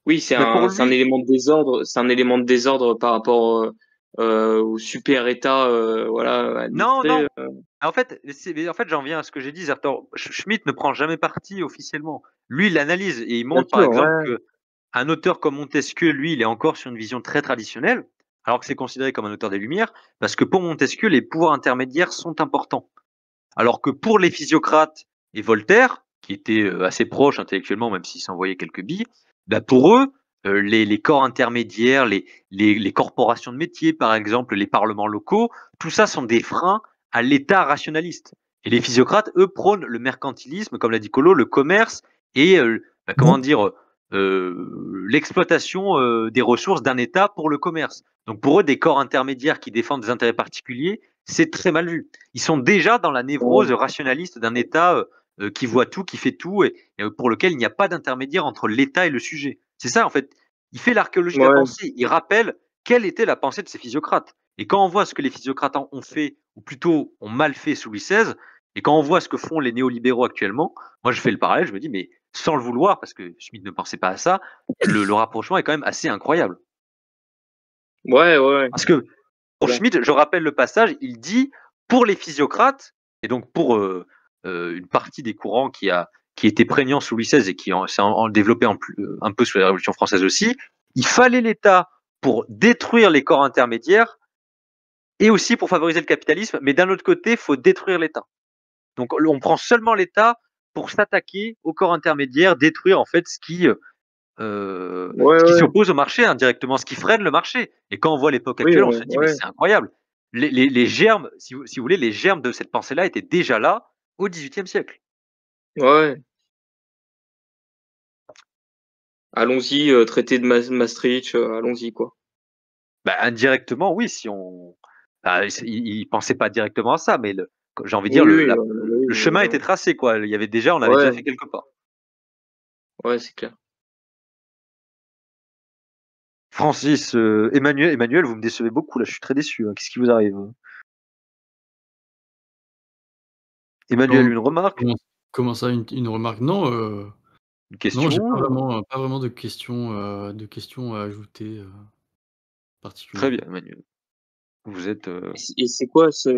oui, Mais pour c'est un lui, élément de désordre, c'est un élément de désordre par rapport au super État, voilà, non, administré. non. En fait, j'en viens à ce que j'ai dit. Zertor. Schmitt ne prend jamais parti officiellement. Lui, il analyse et il Bien montre, par sûr, exemple, ouais. que un auteur comme Montesquieu, lui, il est encore sur une vision très traditionnelle, alors que c'est considéré comme un auteur des Lumières, parce que pour Montesquieu, les pouvoirs intermédiaires sont importants. Alors que pour les physiocrates et Voltaire, qui étaient assez proches intellectuellement, même s'ils s'envoyaient quelques billes, bah pour eux, les corps intermédiaires, les corporations de métiers, par exemple, les parlements locaux, tout ça sont des freins à l'État rationaliste. Et les physiocrates, eux, prônent le mercantilisme, comme l'a dit Colo, le commerce et, comment Mhm. dire, l'exploitation des ressources d'un État pour le commerce. Donc pour eux, des corps intermédiaires qui défendent des intérêts particuliers, c'est très mal vu. Ils sont déjà dans la névrose Ouais, rationaliste d'un État qui voit tout, qui fait tout, et pour lequel il n'y a pas d'intermédiaire entre l'État et le sujet. C'est ça, en fait. Il fait l'archéologie de la ouais, pensée. Il rappelle quelle était la pensée de ces physiocrates. Et quand on voit ce que les physiocrates ont fait, ou plutôt ont mal fait sous Louis XVI, et quand on voit ce que font les néolibéraux actuellement, moi je fais le parallèle, je me dis, mais sans le vouloir, parce que Schmitt ne pensait pas à ça, le rapprochement est quand même assez incroyable. Ouais, ouais. Parce que pour Ouais. Schmitt, je rappelle le passage, il dit pour les physiocrates, et donc pour une partie des courants qui était prégnant sous Louis XVI et qui s'est développé un peu sous la Révolution française aussi, il fallait l'État pour détruire les corps intermédiaires et aussi pour favoriser le capitalisme, mais d'un autre côté, il faut détruire l'État. Donc on prend seulement l'État pour s'attaquer aux corps intermédiaires, détruire en fait ce qui s'oppose au marché indirectement, ce qui freine le marché. Et quand on voit l'époque actuelle, on se dit mais c'est incroyable. Les germes, si vous voulez, les germes de cette pensée-là étaient déjà là au XVIIIe siècle. Ouais. Allons-y, traité de Maastricht, allons-y quoi. Bah, indirectement, oui, si on. Il pensait pas directement à ça, mais j'ai envie de dire, le chemin était tracé, quoi. Il y avait déjà, on avait déjà fait quelques pas. Ouais, c'est clair. Francis, Emmanuel, vous me décevez beaucoup là, je suis très déçu. Hein. Qu'est-ce qui vous arrive? Emmanuel, une remarque? Comment ça, une remarque? Non, une question? Non, j'ai pas vraiment de questions à ajouter particulières. Très bien, Emmanuel. Vous êtes. Et c'est quoi ce.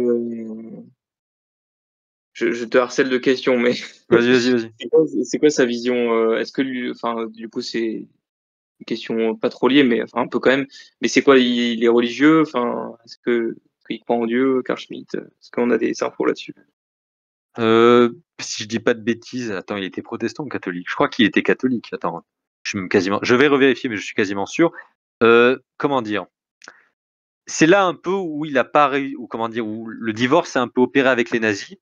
Je te harcèle de questions, mais. Vas-y. C'est quoi sa vision? Est-ce que lui. Enfin, du coup, c'est une question pas trop liée, mais enfin, un peu quand même. Mais c'est quoi? Il est religieux? Enfin, est-ce qu'il croit en Dieu, Carl Schmitt? Est-ce qu'on a des infos là-dessus? Si je dis pas de bêtises, attends, il était protestant ou catholique? Je crois qu'il était catholique. Attends, je vais revérifier, mais je suis quasiment sûr. Comment dire? C'est là un peu où il a pas réussi, ou comment dire, où le divorce s'est un peu opéré avec les nazis,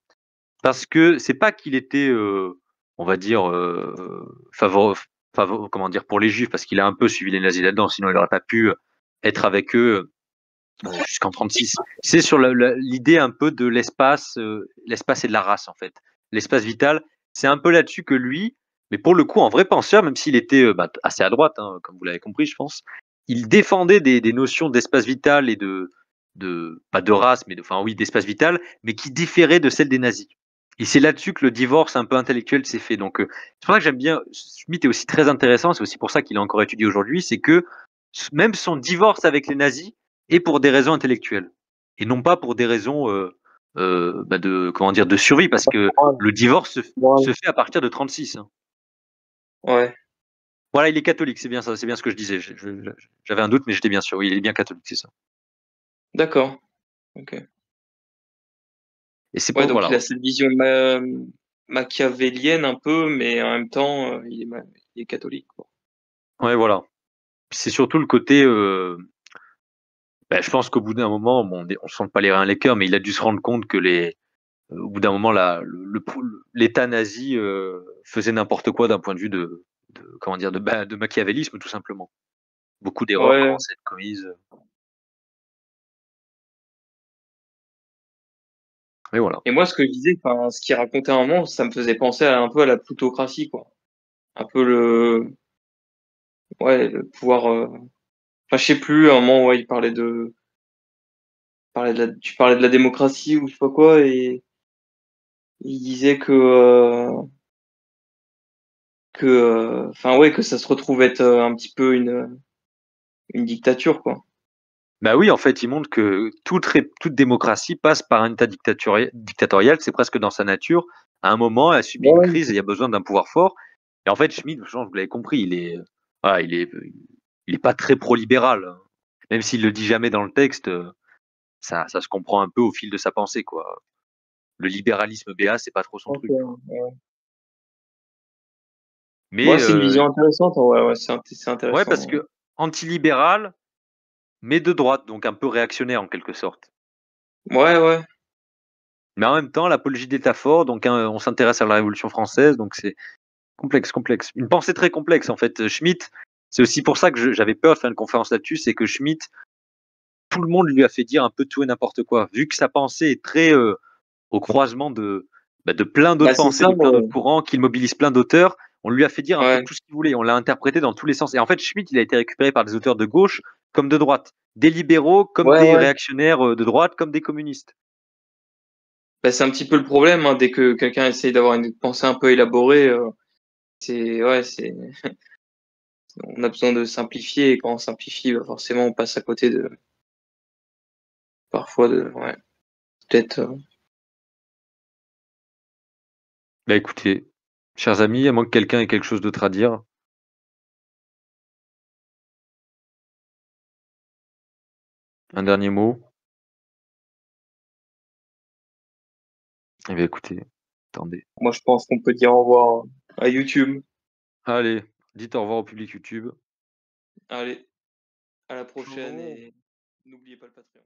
parce que c'est pas qu'il était, on va dire, comment dire, pour les juifs, parce qu'il a un peu suivi les nazis là-dedans, sinon il n'aurait pas pu être avec eux jusqu'en 36. C'est sur l'idée un peu de l'espace, l'espace et de la race en fait. L'espace vital, c'est un peu là-dessus que lui, mais pour le coup, en vrai penseur, même s'il était assez à droite, hein, comme vous l'avez compris, je pense, il défendait des notions d'espace vital et pas de race, mais d'espace vital, mais qui différaient de celles des nazis. Et c'est là-dessus que le divorce un peu intellectuel s'est fait. Donc, c'est pour ça que j'aime bien. Schmitt est aussi très intéressant. C'est aussi pour ça qu'il est encore étudié aujourd'hui. C'est que même son divorce avec les nazis est pour des raisons intellectuelles et non pas pour des raisons de survie, parce que le divorce se fait à partir de 36. Hein. Ouais. Voilà, il est catholique, c'est bien ça, c'est bien ce que je disais. J'avais un doute, mais j'étais bien sûr. Oui, il est bien catholique, c'est ça. D'accord. Ok. Et c'est donc il a cette vision machiavélienne un peu, mais en même temps, il est catholique. Quoi. Ouais, voilà. C'est surtout le côté. Je pense qu'au bout d'un moment, on sent pas les reins les cœurs, mais il a dû se rendre compte que au bout d'un moment, l'État nazi faisait n'importe quoi d'un point de vue de machiavélisme, tout simplement. Beaucoup d'erreurs commençaient à être commises. Et voilà. Et moi, ce que je disais, ce qu'il racontait à un moment, ça me faisait penser un peu à la plutocratie, quoi. Un peu le pouvoir. Enfin, je sais plus. À un moment, il parlait tu parlais de la démocratie ou je sais pas quoi, et il disait que ça se retrouve être un petit peu une dictature, quoi. Bah oui, en fait, il montre que toute démocratie passe par un État dictatorial, c'est presque dans sa nature. À un moment, elle subit une crise et il y a besoin d'un pouvoir fort. Et en fait, Schmitt, je pense que vous l'avez compris, il est pas très pro-libéral. Hein. Même s'il le dit jamais dans le texte, ça se comprend un peu au fil de sa pensée, quoi. Le libéralisme BA, c'est pas trop son truc. Ouais. Mais c'est une vision intéressante. Ouais, c'est intéressant. Ouais, parce que antilibéral, mais de droite, donc un peu réactionnaire en quelque sorte. Ouais. Mais en même temps, l'apologie d'État fort, donc on s'intéresse à la Révolution française, donc c'est complexe. Une pensée très complexe en fait. Schmitt, c'est aussi pour ça que j'avais peur de faire une conférence là-dessus, c'est que Schmitt, tout le monde lui a fait dire un peu tout et n'importe quoi, vu que sa pensée est très au croisement de plein d'autres pensées, de plein d'autres courants, qu'il mobilise plein d'auteurs. On lui a fait dire un peu tout ce qu'il voulait, on l'a interprété dans tous les sens. Et en fait, Schmitt, il a été récupéré par des auteurs de gauche comme de droite, des libéraux comme des réactionnaires de droite, comme des communistes. C'est un petit peu le problème, hein, dès que quelqu'un essaye d'avoir une pensée un peu élaborée, c'est on a besoin de simplifier et quand on simplifie, bah, forcément on passe à côté de parfois de peut-être Bah écoutez, chers amis, à moins que quelqu'un ait quelque chose d'autre à dire. Un dernier mot? Eh bien écoutez, attendez. moi je pense qu'on peut dire au revoir à YouTube. Allez, dites au revoir au public YouTube. Allez, à la prochaine et n'oubliez pas le Patreon.